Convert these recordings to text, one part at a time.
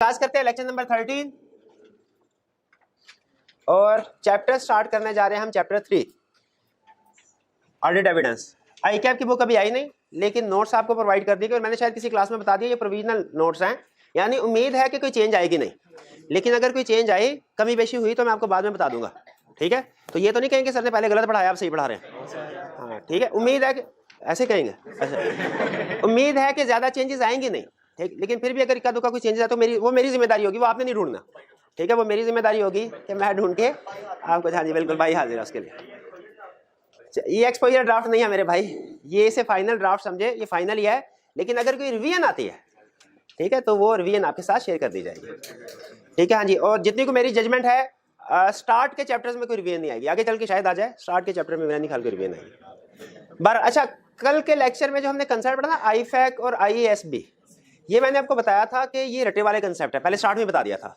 आगाज करते हैं लेक्चर नंबर 13 और चैप्टर स्टार्ट करने जा रहे हैं हम चैप्टर 3 ऑडिट एविडेंस। आई कैप की बुक अभी आई नहीं, लेकिन नोट्स आपको प्रोवाइड कर दिए और मैंने शायद किसी क्लास में बता दिया ये प्रोविजनल नोट्स हैं, यानी उम्मीद है कि कोई चेंज आएगी नहीं, लेकिन अगर कोई चेंज आई कमी बेशी हुई तो मैं आपको बाद में बता दूंगा। ठीक है, तो ये तो नहीं कहेंगे सर ने पहले गलत पढ़ाया आप सही पढ़ा रहे हैं। हाँ ठीक है, उम्मीद है कि ऐसे कहेंगे। अच्छा, उम्मीद है कि ज्यादा चेंजेस आएंगे नहीं, ठीक, लेकिन फिर भी अगर इक्का दुक्का कोई चेंजेस आए तो मेरी जिम्मेदारी होगी, वो आपने नहीं ढूंढना। ठीक है, वो मेरी जिम्मेदारी होगी कि मैं ढूंढ के आपको। हाँ जी बिल्कुल भाई हाजिर है उसके लिए। ये एक्सपोजर ड्राफ्ट नहीं है मेरे भाई, ये इसे फाइनल ड्राफ्ट समझे, ये फाइनल ही है, लेकिन अगर कोई रिवीजन आती है ठीक है तो वो रिवीजन आपके साथ शेयर कर दी जाएगी। ठीक है हाँ जी, और जितनी को मेरी जजमेंट है स्टार्ट के चैप्टर्स में कोई रिवीजन नहीं आएगी, आगे चल के शायद आ जाए, स्टार्ट के चैप्टर में मेरा नहीं ख्याल कोई रिवीजन आएगी। अच्छा, कल के लेक्चर में जो हमने कंसेप्ट पढ़ा ना आईफैक और आईएएसबी, ये मैंने आपको बताया था कि ये रटे वाले कंसेप्ट है, पहले स्टार्ट में बता दिया था।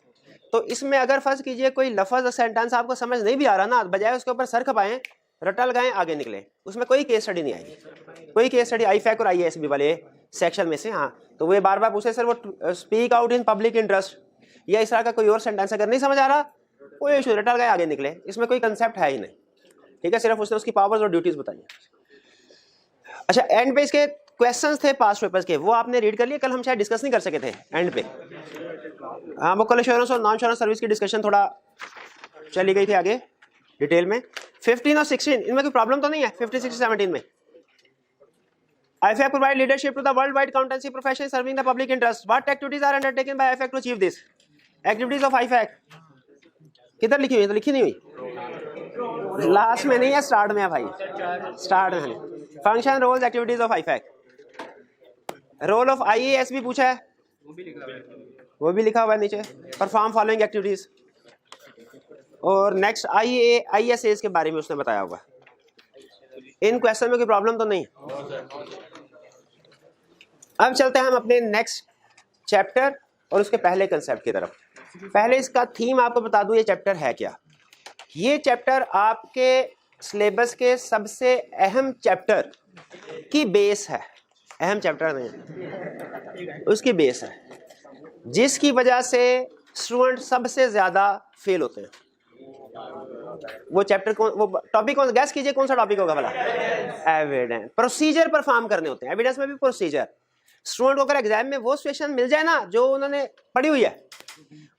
तो इसमें अगर फर्ज कीजिए कोई लफ्ज सेंटेंस आपको समझ नहीं भी आ रहा ना, बजाय उसके ऊपर सर खपाएं रटा लगाएं आगे निकले, उसमें कोई केस स्टडी नहीं आएगी, कोई केस स्टडी आईफैक और आईएएसबी वाले सेक्शन में से। हाँ तो वो बार बार पूछे सर वो speak out in public interest या इस तरह का कोई और सेंटेंस अगर नहीं समझ आ रहा, कोई इशू, रटा लगाए आगे निकले, इसमें कोई कंसेप्ट है ही नहीं। ठीक है, सिर्फ उसने उसकी पावर्स और ड्यूटीज बताई। अच्छा, एंड पे इसके क्वेश्चंस थे पास्ट पेपर्स के, वो आपने रीड कर लिए, कल हम शायद डिस्कस नहीं कर सके थे एंड पे। हाँ वो कल एश्योरेंस और नॉन एश्योरेंस सर्विस की डिस्कशन थोड़ा चली गई थी आगे डिटेल में। 15 और 16 इनमें कोई प्रॉब्लम तो नहीं है? 15, 16, 17 में IFAC provide leadership to the worldwide accountancy profession serving the public interest. What activities are undertaken by IFAC to achieve this? Activities of IFAC किधर लिखी हुई है? तो लिखी नहीं हुई, लास्ट में नहीं है, स्टार्ट में है भाई, स्टार्ट में। Function roles activities of IFAC, role of IAS भी पूछा है, वो भी लिखा हुआ है नीचे, परफॉर्म फॉलोइंग एक्टिविटीज। और नेक्स्ट IAS के बारे में उसने बताया हुआ। इन क्वेश्चन में कोई प्रॉब्लम तो नहीं। अब चलते हैं हम अपने नेक्स्ट चैप्टर और उसके पहले कंसेप्ट की तरफ। पहले इसका थीम आपको बता दूं, ये चैप्टर है क्या। ये चैप्टर आपके सिलेबस के सबसे अहम चैप्टर की बेस है, अहम चैप्टर नहीं है, उसकी बेस है, जिसकी वजह से स्टूडेंट सबसे ज्यादा फेल होते हैं। वो चैप्टर कौन, वो टॉपिक कौन, गैस कीजिए कौन सा टॉपिक होगा भला? एविडेंस। प्रोसीजर परफॉर्म करने होते हैं, एविडेंस में भी प्रोसीजर। स्टूडेंट को अगर एग्जाम में वो सिचुएशन मिल जाए ना जो उन्होंने पढ़ी हुई है,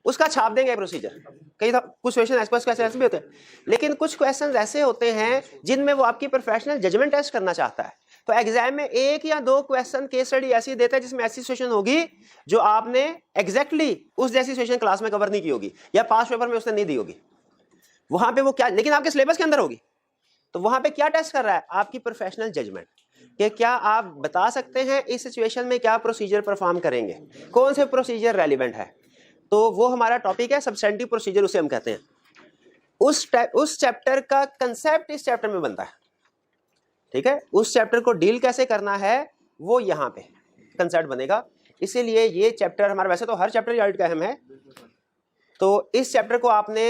उसका छाप देंगे प्रोसीजर। कई कुछ क्वेश्चन ऐसे भी होते हैं, लेकिन कुछ क्वेश्चन ऐसे होते हैं जिनमें वो आपकी प्रोफेशनल जजमेंट टेस्ट करना चाहता है। तो एग्जाम में 1 या 2 क्वेश्चन केस स्टडी ऐसी देता है जिसमें ऐसी सिचुएशन होगी जो आपने एग्जैक्टली उस जैसी सिचुएशन क्लास में कवर नहीं की होगी या पास पेपर में उसने नहीं दी होगी। वहां पे वो क्या, लेकिन आपके सिलेबस के अंदर होगी। तो वहां पे क्या टेस्ट कर रहा है? आपकी प्रोफेशनल जजमेंट, कि क्या आप बता सकते हैं इस सिचुएशन में क्या प्रोसीजर परफॉर्म करेंगे, कौन से प्रोसीजर रेलिवेंट है। तो वो हमारा टॉपिक है सब्सटेंटिव प्रोसीजर, उसे हम कहते हैं। उस चैप्टर का कंसेप्ट इस चैप्टर में बनता है। ठीक है, उस चैप्टर को डील कैसे करना है वो यहाँ पे कंसेप्ट बनेगा। इसीलिए ये चैप्टर हमारा, वैसे तो हर चैप्टर ऑडिट का अहम है, तो इस चैप्टर को आपने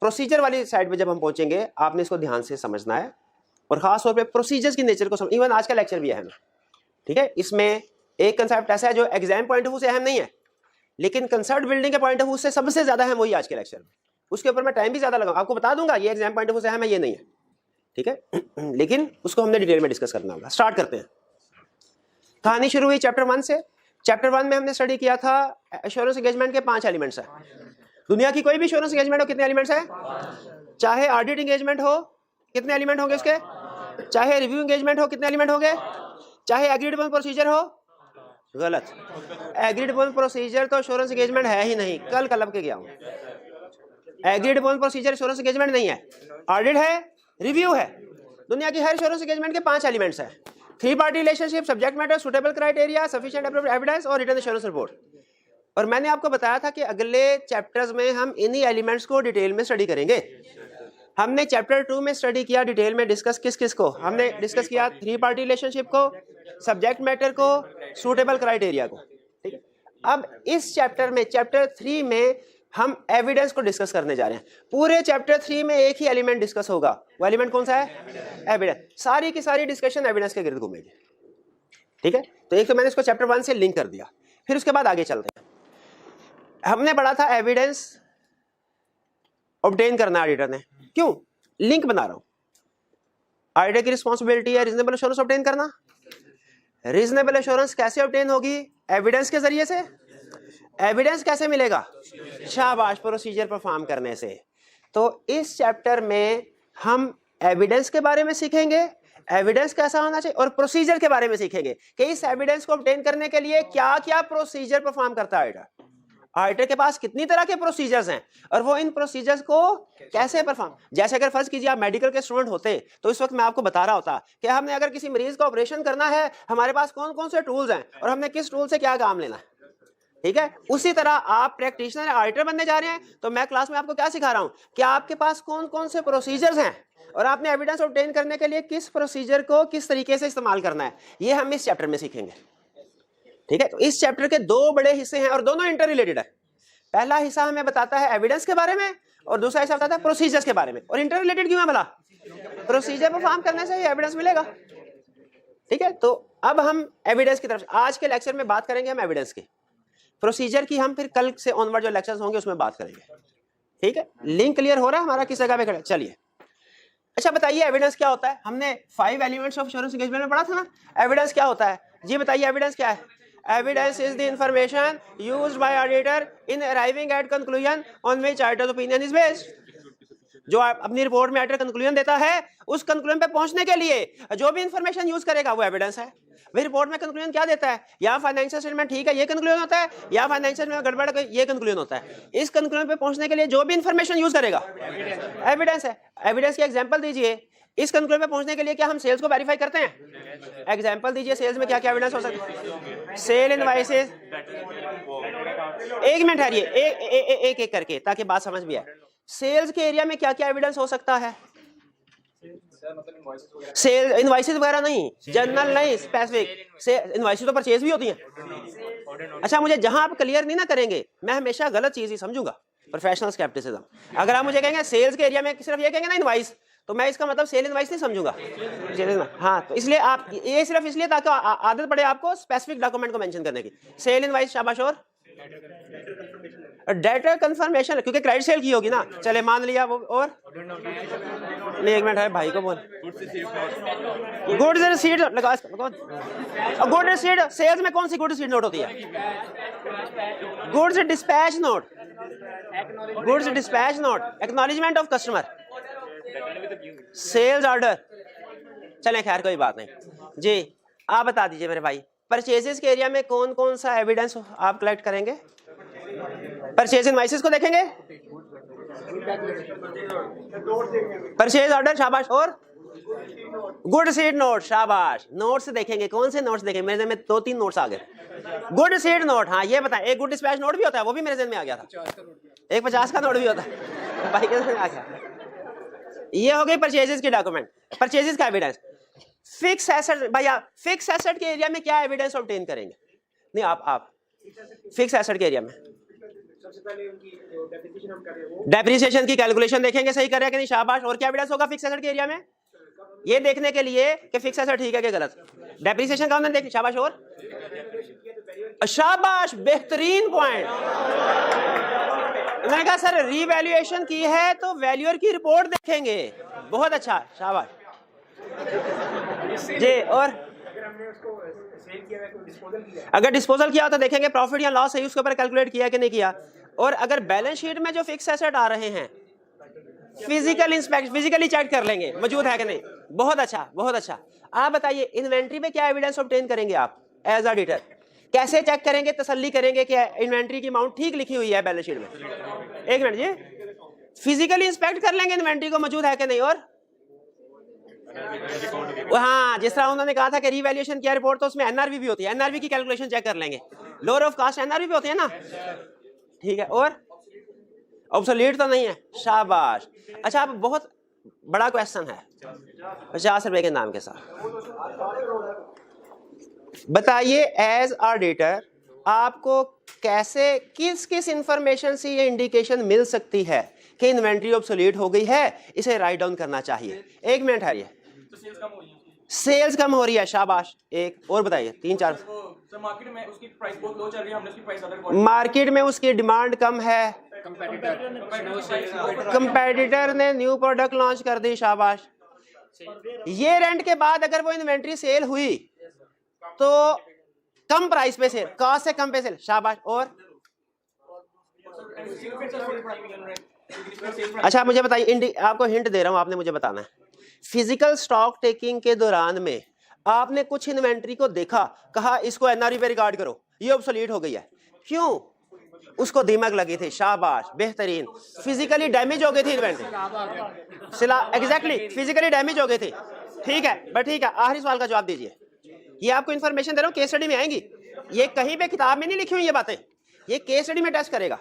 प्रोसीजर वाली साइड पे जब हम पहुंचेंगे आपने इसको ध्यान से समझना है, और खास तौर पे प्रोसीजर्स की नेचर को समझ। इवन आज का लेक्चर भी अहम है। ठीक है, इसमें एक कंसेप्ट ऐसा है जो एग्जाम पॉइंट ऑफ व्यू से अहम नहीं है, लेकिन कंसेप्ट बिल्डिंग के पॉइंट ऑफ व्यू से सबसे ज्यादा अहम वही आज के लेक्चर में। उसके ऊपर मैं टाइम भी ज्यादा लगाऊंगा, आपको बता दूंगा ये एग्जाम पॉइंट ऑफ व्यू से अहम है, ये नहीं है। ठीक है, लेकिन उसको हमने डिटेल में डिस्कस करना होगा। स्टार्ट करते हैं। कहानी शुरू हुई चैप्टर 1 से। चैप्टर 1 में हमने स्टडी किया था एश्योरेंस एंगेजमेंट के 5 एलिमेंट्स है। दुनिया की कोई भी एश्योरेंस एंगेजमेंट हो कितने एलिमेंट्स है? चाहे ऑडिट एंगेजमेंट हो कितने एलिमेंट होंगे उसके, चाहे रिव्यू एंगेजमेंट हो कितने एलिमेंट होंगे, चाहे एग्रीड अपॉन प्रोसीजर हो। गलत, एग्रीड अपॉन प्रोसीजर तो एश्योरेंस एंगेजमेंट है ही नहीं, कल कलब के गया हूं। Agreed upon procedure assurance engagement नहीं है, ऑडिट है, रिव्यू है। दुनिया की हर एश्योरेंस एंगेजमेंट के 5 एलिमेंट्स हैं: 3 party relationship, subject matter, suitable criteria, sufficient evidence और रिटन एश्योरेंस रिपोर्ट। और मैंने आपको बताया था कि अगले चैप्टर्स में हम इन्हीं एलिमेंट्स को डिटेल में स्टडी करेंगे। हमने चैप्टर 2 में स्टडी किया डिटेल में, डिस्कस किस को हमने डिस्कस किया? 3 पार्टी रिलेशनशिप को, सब्जेक्ट मैटर को, सूटेबल क्राइटेरिया को। ठीक है, अब इस चैप्टर में, चैप्टर 3 में हम एविडेंस को डिस्कस करने जा रहे हैं। पूरे चैप्टर 3 में एक ही एलिमेंट डिस्कस होगा, वो एलिमेंट कौन सा है? एविडेंस। सारी की सारी डिस्कशन एविडेंस के गिर्द घूमेगी। ठीक है, तो एक तो मैंने इसको चैप्टर 1 से लिंक कर दिया, फिर उसके बाद आगे चलते हैं। हमने पढ़ा था एविडेंस ऑब्टेन करना ऑडिटर ने, क्यों? लिंक बना रहा हूं, ऑडिटर की रिस्पॉन्सिबिलिटी है रीजनेबल एश्योरेंस ऑब्टेन करना। रीजनेबल एश्योरेंस कैसे ऑब्टेन होगी? एविडेंस के जरिए से। एविडेंस कैसे मिलेगा? शाबाश, प्रोसीजर परफॉर्म करने से। तो इस चैप्टर में हम एविडेंस के बारे में सीखेंगे, एविडेंस कैसा होना चाहिए, और प्रोसीजर के बारे में सीखेंगे कि इस एविडेंस को ऑब्टेन करने के लिए क्या क्या प्रोसीजर परफॉर्म करता है ऑडिटर। ऑडिटर के पास कितनी तरह के प्रोसीजर्स हैं और वो इन प्रोसीजर्स को कैसे परफॉर्म। जैसे अगर फर्ज कीजिए आप मेडिकल के स्टूडेंट होते तो इस वक्त मैं आपको बता रहा होता कि हमने अगर किसी मरीज का ऑपरेशन करना है, हमारे पास कौन कौन से टूल्स हैं और हमने किस टूल से क्या काम लेना है। ठीक है, उसी तरह आप प्रैक्टिशनर ऑडिटर बनने जा रहे हैं तो मैं क्लास में आपको क्या सिखा रहा हूं कि आपके पास कौन कौन से प्रोसीजर्स हैं और आपने एविडेंस ऑब्टेन करने के लिए किस प्रोसीजर को किस तरीके से इस्तेमाल करना है, ये हम इस चैप्टर में सीखेंगे। ठीक है, तो इस चैप्टर के दो बड़े हिस्से हैं और दोनों इंटर रिलेटेड है। पहला हिस्सा हमें बताता है एविडेंस के बारे में और दूसरा हिस्सा बताता है प्रोसीजर्स के बारे में। और इंटर रिलेटेड क्यों है भला? प्रोसीजर परफॉर्म करने से ही एविडेंस मिलेगा। ठीक है, तो अब हम एविडेंस की तरफ आज के लेक्चर में बात करेंगे हम एविडेंस की। प्रोसीजर की हम फिर कल से ऑनवर्ड जो लेक्चर्स होंगे उसमें बात करेंगे। ठीक है, लिंक क्लियर हो रहा है हमारा किस जगह पे खड़े? चलिए, अच्छा बताइए एविडेंस क्या होता है? हमने 5 एलिमेंट्स ऑफ एश्योरेंस एंगेजमेंट में पढ़ा था ना। एविडेंस क्या होता है जी? बताइए एविडेंस क्या है? Evidence is the information used by auditor in arriving at conclusion on which auditors opinion is based. जो अपनी रिपोर्ट में ऑडिटर कंक्लूजन देता है, उस कंक्लूजन पे पहुंचने के लिए जो भी इंफॉर्मेशन यूज करेगा वो एविडेंस है। वही रिपोर्ट में कंक्लूजन क्या देता है? या फाइनेंशियल स्टेटमेंट ठीक है, ये कंक्लूजन होता है, या फाइनेंशियल में गड़बड़ है, ये कंक्लूजन होता है। इस कंक्लूजन पे पहुंचने के लिए जो भी इंफॉर्मेशन यूज करेगा एविडेंस है। एविडेंस की एग्जांपल दीजिए। इस कंक्लूजन पे पहुंचने के लिए क्या हम सेल्स को वेरीफाई करते हैं? एग्जांपल दीजिए, सेल्स में क्या क्या एविडेंस हो सकता है? Sale invoices. एक मिनट ठहरिए, एक एक करके ताकि बात समझ भी आए। सेल्स के एरिया में क्या क्या एविडेंस हो सकता है? सेल इनवॉइसेस वगैरह नहीं, जनरल नहीं, स्पेसिफिक। से इनवॉइसेस तो परचेज भी होती हैं। अच्छा, मुझे जहां आप क्लियर नहीं ना करेंगे मैं हमेशा गलत चीज ही समझूंगा, प्रोफेशनल स्केप्टिसिज्म। अगर आप मुझे कहेंगे सेल्स के एरिया में सिर्फ ये कहेंगे ना इनवॉइस, तो मैं इसका मतलब सेल इनवॉइस नहीं समझूंगा। हाँ, तो इसलिए आप ये सिर्फ इसलिए ताकि आदत पड़े आपको स्पेसिफिक डॉक्यूमेंट को मेंशन करने की। सेल इनवॉइस, शाबाश। और डेटा कंफर्मेशन, क्योंकि क्रेडिट सेल की होगी ना। चले मान लिया वो। और नहीं, एक मिनट है, भाई को बोल। गुड्स रिसीट लगा। गुड रिसीट सेल्स में कौन सी गुड रिसीट नोट होती है? Goods dispatch note. Goods dispatch note, acknowledgement of customer, sales order. चलें, खैर कोई बात नहीं जी। आप बता दीजिए मेरे भाई, परचेजेस के एरिया में कौन कौन सा एविडेंस आप कलेक्ट करेंगे? परचेज इनवॉइसेस को देखेंगे, परचेज ऑर्डर, शाबाश। और गुड रिसीट नोट, शाबाश। नोट्स देखेंगे, कौन से नोट्स देखेंगे? मेरे में 2-3 नोट्स आ गए। गुड रिसीट नोट, हाँ ये बताएं। एक गुड डिस्पैच नोट भी होता है, वो भी मेरे में आ गया था। एक 50 का नोट भी होता है, भाई के आ गया। ये हो गई परचेजेस की डॉक्यूमेंट, परचेजेस का एविडेंस। फिक्स एसेट, भैया फिक्स एसेट के एरिया में क्या एविडेंस ऑब्टेन करेंगे? नहीं, आप फिक्स एसेट के एरिया में सबसे पहले उनकी डेप्रिसिएशन की कैलकुलेशन देखेंगे, सही कर रहे हैं कि नहीं, शाबाश। और क्या एविडेंस होगा फिक्स एसेट के एरिया में? ये देखने के लिए कि फिक्स एसेट ठीक है कि गलत। डेप्रिसिएशन का हमने देखा, शाबाश। और शाबाश, बेहतरीन पॉइंट। मैंने कहा सर रीवैल्यूएशन की है तो वैल्यूअर की रिपोर्ट देखेंगे, बहुत अच्छा, शाबाश जी। और अगर डिस्पोजल किया तो देखेंगे प्रॉफिट या लॉस है उसके ऊपर कैलकुलेट किया कि नहीं किया। और अगर बैलेंस शीट में जो फिक्स एसेट आ रहे हैं फिजिकल इंस्पेक्शन, फिजिकली चेक कर लेंगे मौजूद है कि नहीं। बहुत अच्छा, बहुत अच्छा। आप बताइए इन्वेंट्री में क्या एविडेंस ऑब्टेन करेंगे आप एज ऑडिटर? कैसे चेक करेंगे, तसल्ली करेंगे कि इन्वेंट्री की अमाउंट ठीक लिखी हुई है बैलेंस शीट में? एक मिनट जी, फिजिकली इंस्पेक्ट कर लेंगे इन्वेंट्री को मौजूद है कि नहीं। और हाँ, जिस तरह उन्होंने कहा था कि रीवैल्यूएशन किया रिपोर्ट तो उसमें एनआरवी भी होती है, एनआरवी की कैलकुलेशन चेक कर लेंगे। लोअर ऑफ कास्ट एनआरवी भी होती है ना, ठीक है। और ऑब्सोलीट तो नहीं है, शाबाश। अच्छा, अब बहुत बड़ा क्वेश्चन है 50 रुपए के नाम के साथ। बताइए एज ऑडिटर आपको कैसे, किस किस इंफॉर्मेशन से ये इंडिकेशन मिल सकती है कि इन्वेंट्री ऑब्सोलीट हो गई है, इसे राइट डाउन करना चाहिए? एक मिनट है, ये सेल्स कम हो रही है, शाबाश। एक और बताइए, 3-4। मार्केट में उसकी प्राइस बहुत लो चल रही है, हमने उसकी प्राइस ज्यादा। मार्केट में उसकी डिमांड कम है, कंपेटिटर ने न्यू प्रोडक्ट लॉन्च कर दी, शाबाश। ये रेंट के बाद अगर वो इन्वेंट्री सेल हुई तो कम प्राइस पे सेल, कॉस्ट से कम पे सेल, शाबाश। और अच्छा मुझे बताइए, आपको हिंट दे रहा हूं, आपने मुझे बताना है। फिजिकल स्टॉक टेकिंग के दौरान में आपने कुछ इन्वेंट्री को देखा, कहा इसको एनआरई पे रिकॉर्ड करो, ये ऑब्सोलीट हो गई है, क्यों? उसको दीमक लगी थी, शाबाश, बेहतरीन। फिजिकली डैमेज हो गई थी इन्वेंट्री, एग्जैक्टली फिजिकली डैमेज हो गई थी। ठीक है, बट ठीक है, आखिरी सवाल का जवाब दीजिए। ये आपको इन्फॉर्मेशन दे रहा हूँ, केस स्टडी में आएंगी, ये कहीं पे किताब में नहीं लिखी हुई ये बातें, ये केस स्टडी में टेस्ट करेगा।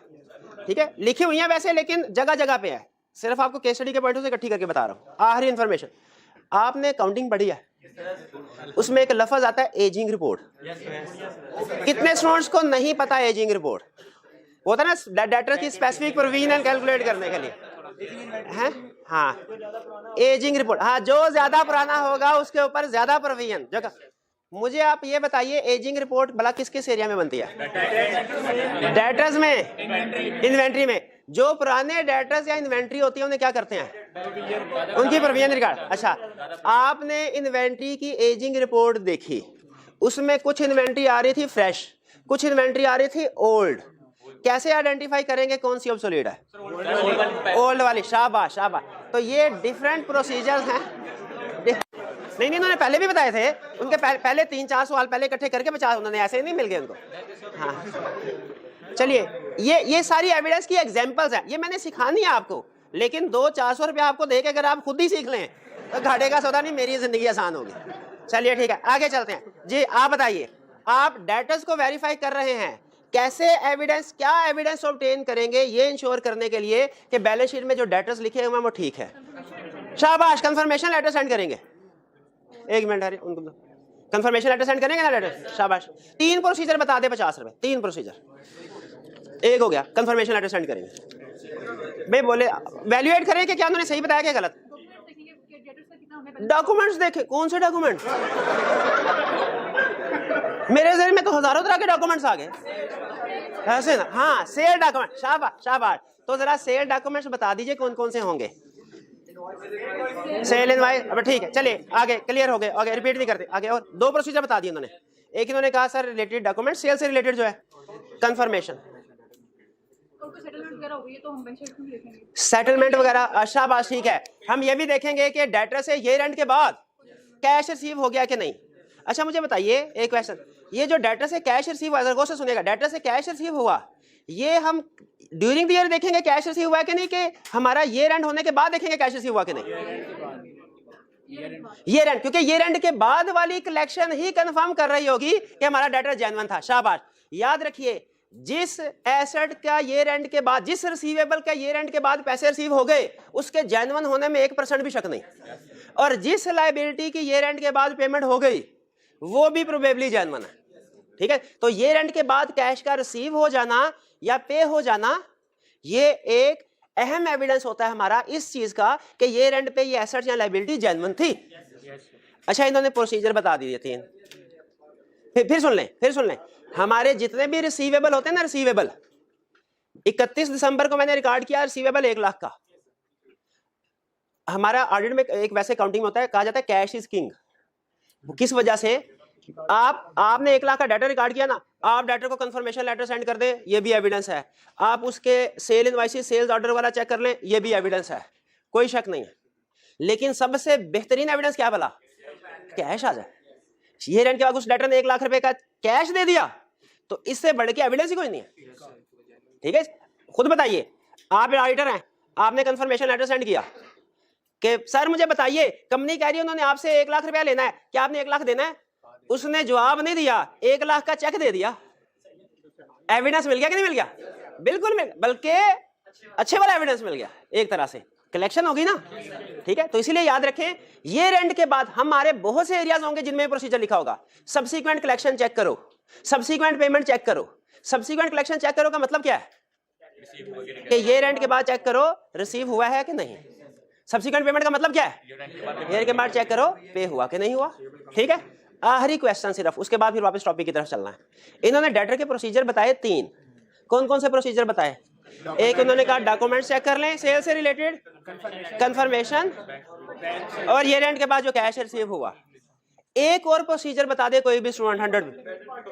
ठीक है, लिखी हुई है वैसे, लेकिन जगह जगह पे है, सिर्फ आपको केस स्टडी के पॉइंट से इकट्ठी करके बता रहा हूँ। आखिरी इन्फॉर्मेशन, आपने काउंटिंग पढ़ी है, उसमें एक लफ्ज आता है एजिंग रिपोर्ट। कितने स्टूडेंट्स को नहीं पता एजिंग रिपोर्ट? होता है ना डेटर की स्पेसिफिक प्रोविजन कैलकुलेट करने के लिए है। हाँ, एजिंग रिपोर्ट, हाँ, जो ज्यादा पुराना होगा उसके ऊपर ज्यादा प्रोविजन जगह। मुझे आप ये बताइए, एजिंग रिपोर्ट भला किस किस एरिया में बनती है? डेटर्स में, इन्वेंट्री में। जो पुराने डेटर्स या इन्वेंट्री होती है उन्हें क्या करते हैं? उनकी प्रोविजन रिकॉर्ड। अच्छा, आपने इन्वेंट्री की एजिंग रिपोर्ट देखी, उसमें कुछ इन्वेंट्री आ रही थी फ्रेश, कुछ इन्वेंट्री आ रही थी ओल्ड। कैसे आइडेंटिफाई करेंगे कौन सी ऑब्सोलीट है? ओल्ड वाली, शाबाश शाबाश। तो ये डिफरेंट प्रोसीजर्स हैं। नहीं, इन्होंने पहले भी बताए थे, उनके पहले 3-4 सवाल पहले इकट्ठे करके 50 उन्होंने ऐसे नहीं मिल गए उनको। हाँ चलिए, ये सारी एविडेंस की एग्जांपल्स हैं, ये मैंने सिखानी है आपको, लेकिन 200-400 रुपया आपको दे के अगर आप खुद ही सीख लें तो घाटे का सौदा नहीं, मेरी जिंदगी आसान होगी। चलिए ठीक है, आगे चलते हैं जी। आप बताइए, आप डेटर्स को वेरीफाई कर रहे हैं, कैसे एविडेंस, क्या एविडेंस ऑब्टेन करेंगे ये इंश्योर करने के लिए कि बैलेंस शीट में जो डेटर्स लिखे हुए हैं वो ठीक है? शाबाश, कंफर्मेशन लेटर सेंड करेंगे। एक मिनट है उनको, कंफर्मेशन लेटर सेंड करेंगे ना लेटर, शाबाश। 3 प्रोसीजर बता दे, 50 रुपए, 3 प्रोसीजर। एक हो गया, कंफर्मेशन लेटर सेंड करेंगे। भाई बोले वैल्यूएट करें कि क्या उन्होंने सही बताया क्या गलत? डॉक्यूमेंट्स देखे, कौन से डॉक्यूमेंट्स? मेरे जहन में तो हजारों तरह के डॉक्यूमेंट्स आ गए ऐसे ना। हाँ, सेल डॉक्यूमेंट, शाबाश शाबाश। तो जरा सेल डॉक्यूमेंट्स बता दीजिए कौन कौन से होंगे? सेल इनवॉइस, अब ठीक है, चलिए आगे, क्लियर हो गए, आगे रिपीट नहीं करते आगे। और 2 प्रोसीजर बता दिए उन्होंने। एक इन्होंने कहा सर रिलेटेड डॉक्यूमेंट, सेल से रिलेटेड जो है कंफर्मेशन, सेटलमेंट वगैरह, शाबाश ठीक है। हम ये भी देखेंगे कि डेटर से ये रेंट के बाद कैश रिसीव हो गया कि नहीं। अच्छा मुझे बताइए एक क्वेश्चन, ये जो डेटर से कैश रिसीव हुआ, गौर से सुनिएगा, डेटर से कैश रिसीव हुआ, ये हम ड्यूरिंग द ईयर देखेंगे कैश रिसीव हुआ कि नहीं, कि हमारा ये रेंट होने के बाद देखेंगे कैश रिसीव हुआ कि नहीं? ये रेंट, क्योंकि ये रेंट के बाद वाली कलेक्शन ही कंफर्म कर रही होगी कि हमारा डेटर जेन्युइन था। शाबाश, याद रखिए, जिस एसेट का ये रेंट के बाद, जिस रिसीवेबल का ये रेंट के बाद पैसे रिसीव हो गए, उसके जेन्युइन होने में 1% भी शक नहीं। और जिस लायबिलिटी की ये रेंट के बाद पेमेंट हो गई, वो भी प्रोबेबली जेन्युइन है। ठीक है, तो ये रेंट के बाद कैश का रिसीव हो जाना या पे हो जाना, ये एक अहम एविडेंस होता है हमारा इस चीज का कि ये रेंट पे ये एसेट या लायबिलिटी जेन्युइन थी। अच्छा, इन्होंने प्रोसीजर बता दिए 3। फिर सुन लें, हमारे जितने भी रिसीवेबल होते हैं ना, रिसीवेबल 31 दिसंबर को मैंने रिकॉर्ड किया, रिसीवेबल 1 लाख का। हमारा ऑडिट में एक वैसे काउंटिंग होता है, कहा जाता है कैश इज किंग। किस वजह से? आपने 1 लाख का डाटा रिकॉर्ड किया ना, आप डाटा को कंफर्मेशन लेटर सेंड कर दें, ये भी एविडेंस है। आप उसके सेल इनवॉइस, सेल्स ऑर्डर वाला चेक कर लें, ये भी एविडेंस है, कोई शक नहीं है। लेकिन सबसे बेहतरीन एविडेंस क्या भला? कैश आ जाए। ये रेंट के बाद उस डाटा ने 1 लाख रुपए का कैश दे दिया, तो इससे बढ़ के एविडेंस ही कोई नहीं है। ठीक है, खुद बताइए, आप ऑडिटर हैं, आपने कंफर्मेशन लेटर सेंड किया कि सर मुझे बताइए, कंपनी कह रही है उन्होंने आपसे 1 लाख रुपया लेना है, क्या आपने 1 लाख देना है? उसने जवाब नहीं दिया, 1 लाख का चेक दे दिया, एविडेंस मिल गया कि नहीं मिल गया? बिल्कुल मिल, बल्कि अच्छे वाला एविडेंस मिल गया, एक तरह से कलेक्शन होगी ना। ठीक है, तो इसीलिए याद रखें, ये रेंट के बाद हमारे बहुत से एरियाज होंगे जिनमें प्रोसीजर लिखा होगा, सब्सिक्वेंट कलेक्शन चेक करो, सब्सिक्वेंट पेमेंट चेक करो। सब्सिक्वेंट कलेक्शन चेक करो का मतलब क्या है? कि ये रेंट के बाद चेक करो रिसीव हुआ है कि नहीं। सब्सिक्वेंट पेमेंट का मतलब क्या है? ईयर के बाद चेक करो पे हुआ कि नहीं हुआ। ठीक है, आखिरी क्वेश्चन सिर्फ, उसके बाद फिर वापस टॉपिक की तरफ चलना है। इन्होंने डेटर के प्रोसीजर बताए 3। कौन कौन से प्रोसीजर बताए? एक उन्होंने कहा डॉक्यूमेंट चेक कर लें सेल से रिलेटेड, कंफर्मेशन, और ईयर एंड के बाद जो कैश रिसीव हुआ। एक और प्रोसीजर बता दे कोई भी स्टूडेंट 100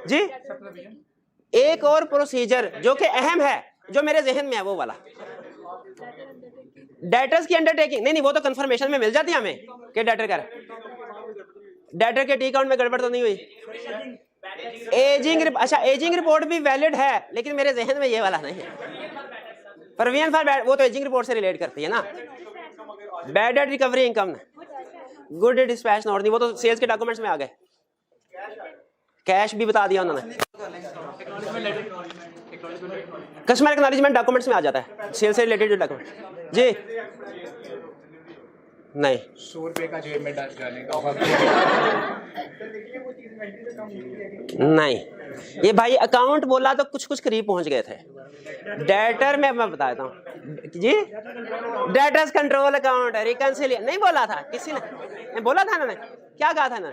जी, एक और प्रोसीजर जो कि अहम है, जो मेरे जहन में है वो वाला, डेटर्स की अंडरटेकिंग। नहीं वो तो कंफर्मेशन में मिल जाती है हमें कि डेटर के टी अकाउंट में गड़बड़ तो नहीं हुई। एजिंग, अच्छा एजिंग रिपोर्ट भी वैलिड है, लेकिन मेरे जहन में ये वाला नहीं है। प्रोविजन फॉर बैड, वो तो एजिंग रिपोर्ट से रिलेट करती है ना। Bad debt recovery income, good debt dispatch note, वो तो सेल्स के डॉक्यूमेंट्स में आ गए। कैश भी बता दिया उन्होंने। कस्टमर एक्नॉलेजमेंट डॉक्यूमेंट्स में आ जाता है, सेल्स से रिलेटेड जो डॉक्यूमेंट। जी नहीं, 100 रुपए का जेब में डालने का नहीं, ये भाई अकाउंट बोला तो कुछ कुछ करीब पहुंच गए थे। डेटर में मैं बता देता हूँ जी, डेटर्स कंट्रोल अकाउंट रिकंसिलिएशन नहीं बोला था किसी ने, बोला था ना, क्या कहा था ना?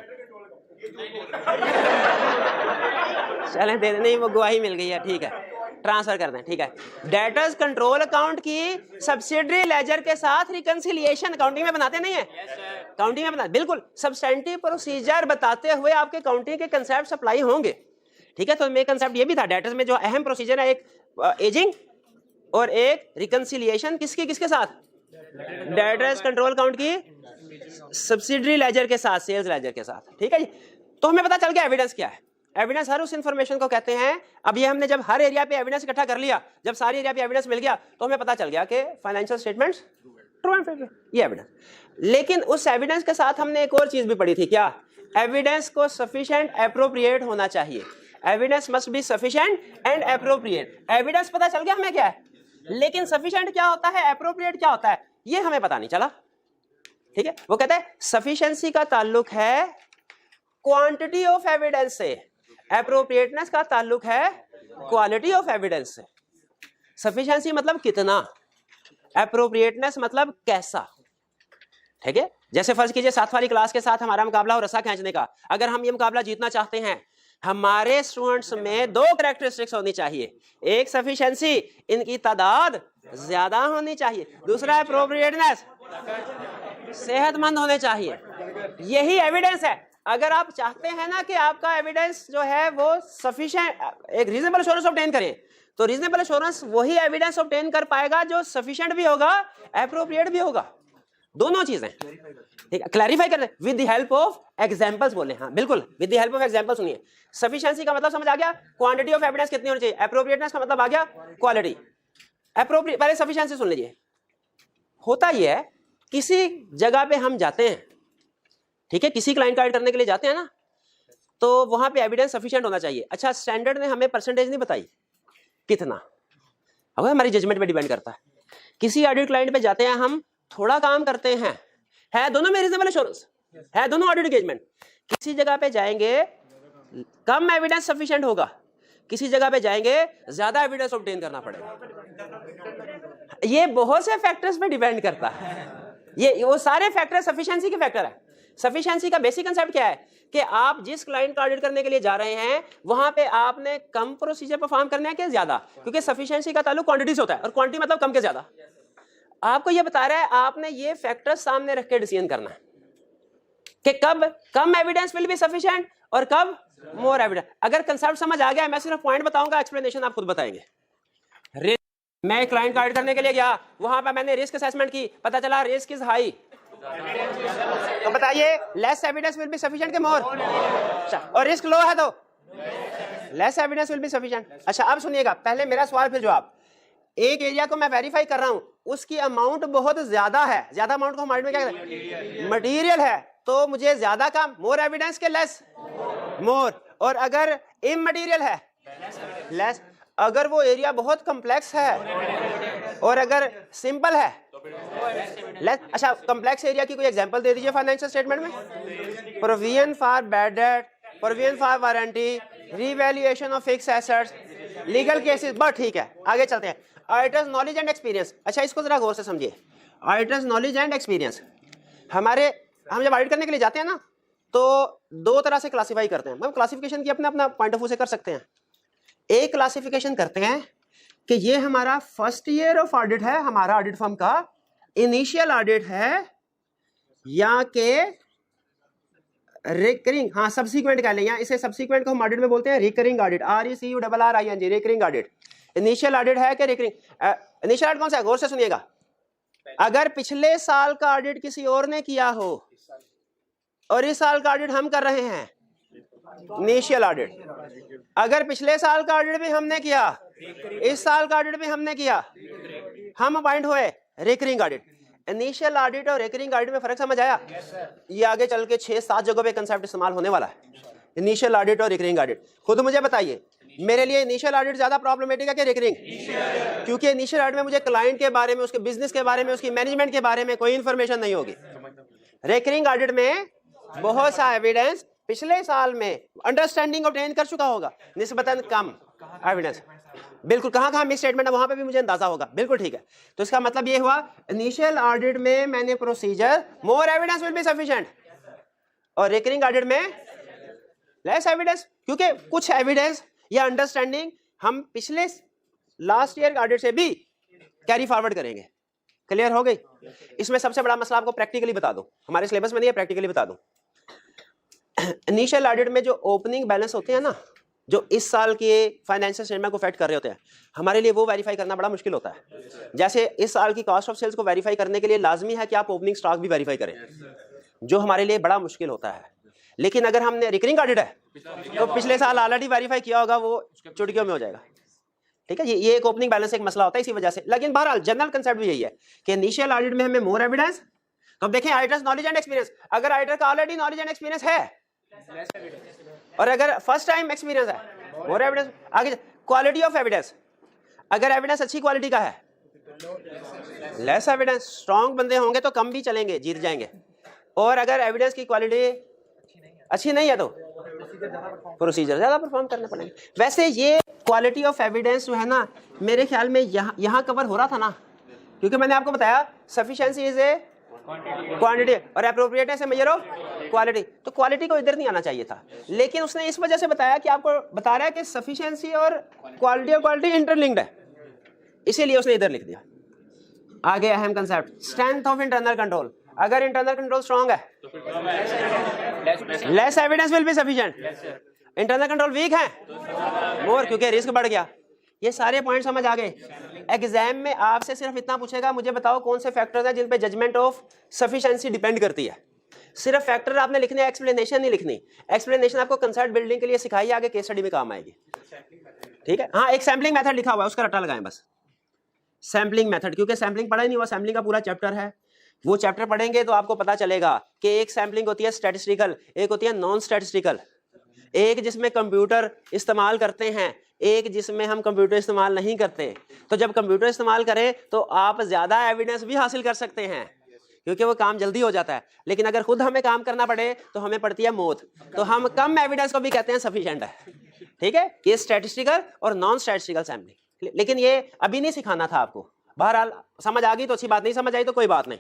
चलें दे नहीं, वो गवाही मिल गई है, ठीक है ट्रांसफर कर दें। ठीक है, डेटर्स कंट्रोल अकाउंट की सब्सिडरी लेजर के साथ रिकंसिलिएशन अकाउंटिंग में बनाते नहीं है, काउंटिंग में बनाते, बिल्कुल सब्सटेंटिव प्रोसीजर बताते हुए आपके काउंटिंग के कंसेप्ट अप्लाई होंगे। ठीक है, तो मेरा कंसेप्ट ये भी था, डेटर्स में जो अहम प्रोसीजर है, एक एजिंग और एक रिकंसिलिएशन, किसके साथ? डेटर्स कंट्रोल अकाउंट की सब्सिडरी लेजर के साथ, सेल्स लेजर के साथ। ठीक है जी, तो हमें पता चल गया एविडेंस क्या है। एविडेंस हर उस इंफॉर्मेशन को कहते हैं। अब ये हमने जब हर एरिया पे एविडेंस इकट्ठा कर लिया, जब सारी एरिया पे एविडेंस मिल गया, तो हमें पता चल गया कि financial statements true and fair, ये एविडेंस। लेकिन उस एविडेंस के साथ हमने एक और चीज भी पढ़ी थी, क्या? एविडेंस को सफिशिएंट एप्रोप्रिएट होना चाहिए। Evidence must be sufficient and appropriate. Evidence पता चल गया हमें क्या है, लेकिन सफिशिएंट क्या होता है, एप्रोप्रिएट क्या होता है, ये हमें पता नहीं चला। ठीक है, वो कहते हैं सफिशिएंसी का ताल्लुक है क्वांटिटी ऑफ एविडेंस से, एप्रोप्रिएटनेस का ताल्लुक है क्वालिटी ऑफ एविडेंस से। सफिशिएंसी मतलब कितना, एप्रोप्रिएटनेस मतलब कैसा। ठीक है, जैसे फर्ज कीजिए 7 वाली क्लास के साथ हमारा मुकाबला हो रस्सा खींचने का। अगर हम ये मुकाबला जीतना चाहते हैं, हमारे स्टूडेंट्स में 2 कैरेक्टरिस्टिक्स होनी चाहिए। एक सफिशिएंसी, इनकी तादाद ज्यादा होनी चाहिए। दूसरा एप्रोप्रिएटनेस, सेहतमंद होने चाहिए। यही एविडेंस है। अगर आप चाहते हैं ना कि आपका एविडेंस जो है वो सफिशिएंट, एक रीजनेबल एश्योरेंस ऑब्टेन करें, तो रीजनेबल एश्योरेंस वही एविडेंस ऑब्टेन कर पाएगा जो सफिशिएंट भी होगा, एप्रोप्रिएट भी होगा, दोनों चीजें। ठीक है, क्लैरिफाई कर रहे with the help of examples बोले। हाँ बिल्कुल, with the help of example. सुनिए, सफिशिएंसी का मतलब समझ आ गया, क्वांटिटी ऑफ एविडेंस कितनी होनी चाहिए। एप्रोप्रिएटनेस का मतलब आ गया क्वालिटी। एप्रोप्रिएट, पहले सफिशिएंसी सुन लीजिए। होता यह है, किसी जगह पे हम जाते हैं, ठीक है, किसी क्लाइंट का ऑडिट करने के लिए जाते हैं ना, तो वहां पे एविडेंस सफिशिएंट होना चाहिए। अच्छा, स्टैंडर्ड ने हमें परसेंटेज नहीं बताई कितना, अब हमारी जजमेंट पे डिपेंड करता है। किसी ऑडिट क्लाइंट पे जाते हैं हम, थोड़ा काम करते हैं, है दोनों में रीजनेबल एश्योरेंस है, दोनों ऑडिट एंगेजमेंट। किसी जगह पे जाएंगे कम एविडेंस सफिशिएंट होगा, किसी जगह पे जाएंगे ज्यादा एविडेंस ऑब्टेन करना पड़ेगा। ये बहुत से फैक्टर्स पे डिपेंड करता है। ये वो सारे फैक्टर सफिशिएंसी के फैक्टर है। सफिशिएंसी का बेसिक कंसेप्ट क्या है कि आप जिस क्लाइंट का ऑडिट करने के लिए जा रहे हैं, वहां पे आपने कम प्रोसीजर परफॉर्म करना है कि ज्यादा, क्योंकि सफिशिएंसी का ताल्लुक क्वांटिटी से होता है, और क्वांटिटी मतलब कम के ज्यादा। आपको ये बता रहा है, आपने ये फैक्टर सामने रख के डिसीजन करना है कि कब कम एविडेंस विल बी सफिशिएंट और कब मोर एविडेंस। अगर कंसेप्ट समझ आ गया, मैं सिर्फ पॉइंट बताऊंगा, एक्सप्लेनेशन आप खुद बताएंगे। मैं एक क्लाइंट का ऑडिट करने के लिए गया, वहां पर मैंने रिस्क असेसमेंट की, पता चला रिस्क इज हाई, तो बताइए less evidence will be sufficient के मोर, और रिस्क लो है तो less evidence will be sufficient. अच्छा, अब सुनिएगा, पहले मेरा सवाल फिर जवाब। एक एरिया को मैं वेरीफाई कर रहा हूं, उसकी अमाउंट बहुत ज्यादा है, ज्यादा अमाउंट को हमारे में क्या कहते हैं, मटीरियल है, तो मुझे ज्यादा का मोर एविडेंस के लेस मोर, और अगर इमटेरियल है लेस। अगर वो एरिया बहुत कॉम्प्लेक्स है और अगर सिंपल है लेस। अच्छा, कॉम्प्लेक्स एरिया की कोई एग्जांपल दे दीजिए फाइनेंशियल स्टेटमेंट में। Provision for bad debt, provision for warranty, revaluation of fixed assets, legal cases. But ठीक है, आगे चलते हैं। Auditors knowledge and experience. अच्छा, इसको जरा गौर से समझिए। Auditors knowledge and experience. हम जब ऑडिट करने के लिए जाते हैं ना तो दो तरह से क्लासीफाई करते हैं। मतलब क्लासिफिकेशन की अपना अपना पॉइंट ऑफ व्यू से कर सकते हैं। एक क्लासिफिकेशन करते हैं कि ये हमारा फर्स्ट ईयर ऑफ ऑडिट है, हमारा ऑडिट फर्म का इनिशियल ऑडिट है, या के रिकरिंग, हाँ सब्सिक्वेंट कह लें, या इसे सब्सिक्वेंट को हम ऑडिट में बोलते हैं recurring audit, RECURRING, recurring audit. Initial audit है कि रिकरिंग? इनिशियल ऑडिट कौन सा है? गौर से सुनिएगा। अगर पिछले साल का ऑडिट किसी और ने किया हो और इस साल का ऑडिट हम कर रहे हैं, इनिशियल ऑडिट। अगर पिछले साल का ऑडिट भी हमने किया, इस साल का ऑडिट भी हमने किया, हम अपॉइंट हुए, रिकरिंग ऑडिट। इनिशियल ऑडिट और रिकरिंग ऑडिट में फर्क समझ आया? ये आगे चल के 6-7 जगहों पे कंसेप्ट इस्तेमाल होने वाला है, इनिशियल ऑडिट और रिकरिंग ऑडिट। खुद मुझे बताइए, मेरे लिए इनिशियल ऑडिट ज्यादा प्रॉब्लमेटिक है कि रिकरिंग? क्योंकि इनिशियल ऑडिट में मुझे क्लाइंट के बारे में, उसके बिजनेस के बारे में, उसकी मैनेजमेंट के बारे में कोई इंफॉर्मेशन नहीं होगी। रिकरिंग ऑडिट में बहुत सा एविडेंस पिछले साल में अंडरस्टैंडिंग ऑब्टेन कर चुका होगा, निस्बतन कम एविडेंस। बिल्कुल, कहाँ कहाँ मिस स्टेटमेंट है वहां पे भी मुझे अंदाजा होगा। बिल्कुल ठीक है। तो इसका मतलब ये हुआ, इनिशियल ऑडिट में मैंने procedure, more evidence will be sufficient, और रिकरिंग ऑडिट में लेस एविडेंस, क्योंकि कुछ एविडेंस या अंडरस्टैंडिंग हम पिछले लास्ट ईयर ऑडिट से भी कैरी फॉरवर्ड करेंगे। क्लियर हो गई? इसमें सबसे बड़ा मसला आपको प्रैक्टिकली बता दूं, हमारे सिलेबस में नहीं है, प्रैक्टिकली बता दूं। इनिशियल ऑडिट में जो ओपनिंग बैलेंस होते हैं ना, जो इस साल के फाइनेंशियल स्टेटमेंट को फैक्ट कर रहे होते हैं, हमारे लिए वो वेरीफाई करना बड़ा मुश्किल होता है। जैसे इस साल की कॉस्ट ऑफ सेल्स को वेरीफाई करने के लिए लाजमी है कि आप ओपनिंग स्टॉक भी वेरीफाई करें, जो हमारे लिए बड़ा मुश्किल होता है। लेकिन अगर हमने रिकरिंग ऑडिट है तो पिछले साल ऑलरेडी वेरीफाई किया होगा, वो चुटकियों में हो जाएगा। ठीक है, ये एक ओपनिंग बैलेंस एक मसला होता है इसी वजह से। लेकिन बहरहाल जनरल कंसेप्ट भी यही है कि इनिशियल ऑडिट में हमें मोर एविडेंस। तो अब देखें ऑडिटर्स नॉलेज एंड एक्सपीरियंस, अगर ऑडिटर का ऑलरेडी नॉलेज एंड एक्सपीरियंस है और अगर फर्स्ट टाइम एक्सपीरियंस है, मोर एविडेंस। आगे क्वालिटी ऑफ एविडेंस, अगर एविडेंस अच्छी क्वालिटी का है, लेस एविडेंस। स्ट्रॉन्ग बंदे होंगे तो कम भी चलेंगे, जीत जाएंगे, और अगर एविडेंस की क्वालिटी अच्छी नहीं है तो प्रोसीजर ज्यादा परफॉर्म करने पड़ेंगे। वैसे ये क्वालिटी ऑफ एविडेंस जो है ना, मेरे ख्याल में यहाँ कवर हो रहा था ना, क्योंकि मैंने आपको बताया सफिशिएंसी इज ए क्वांटिटी और appropriateness A measure of quality. तो क्वालिटी को इधर नहीं आना चाहिए था, लेकिन उसने इस वजह से बताया कि आपको बता रहा है कि सफिशिएंसी और क्वालिटी इंटरलिंक्ड है, इसीलिए उसने इधर लिख दिया। आगे अहम concept, strength of internal control. अगर इंटरनल कंट्रोल स्ट्रांग है, less evidence will be sufficient. Internal control weak है, मोर, क्योंकि रिस्क बढ़ गया। ये सारे पॉइंट समझ आ गए। एग्जाम में आपसे सिर्फ इतना पूछेगा, मुझे बताओ कौन से फैक्टर्स हैं जिन पे जजमेंट ऑफ सफिशिएंसी डिपेंड करती है। सिर्फ फैक्टर आपने लिखने, एक्सप्लेनेशन नहीं लिखनी। एक्सप्लेनेशन आपको कंसेप्ट बिल्डिंग के लिए सिखाई, आगे केस स्टडी में काम आएगी। ठीक है, हाँ, एक सैम्पलिंग मेथड लिखा हुआ है, उसका रट्टा लगाएं बस, सैम्पलिंग मेथड, क्योंकि सैम्पलिंग पढ़ा ही नहीं हुआ। सैम्पलिंग का पूरा चैप्टर है, वो चैप्टर पढ़ेंगे तो आपको पता चलेगा कि एक सैम्पलिंग होती है स्टैटिस्टिकल, एक होती है नॉन स्टैटिस्टिकल, एक जिसमें कंप्यूटर इस्तेमाल करते हैं, एक जिसमें हम कंप्यूटर इस्तेमाल नहीं करते। तो जब कंप्यूटर इस्तेमाल करें तो आप ज्यादा एविडेंस भी हासिल कर सकते हैं, क्योंकि वो काम जल्दी हो जाता है। लेकिन अगर खुद हमें काम करना पड़े तो हमें पड़ती है मौत। तो हम कम एविडेंस को भी कहते हैं सफिशिएंट है। ठीक है, ये स्टैटिस्टिकल और नॉन स्टैटिस्टिकल सैम्पलिंग। लेकिन ये अभी नहीं सिखाना था आपको। बहरहाल समझ आ गई तो अच्छी बात, नहीं समझ आई तो कोई बात नहीं।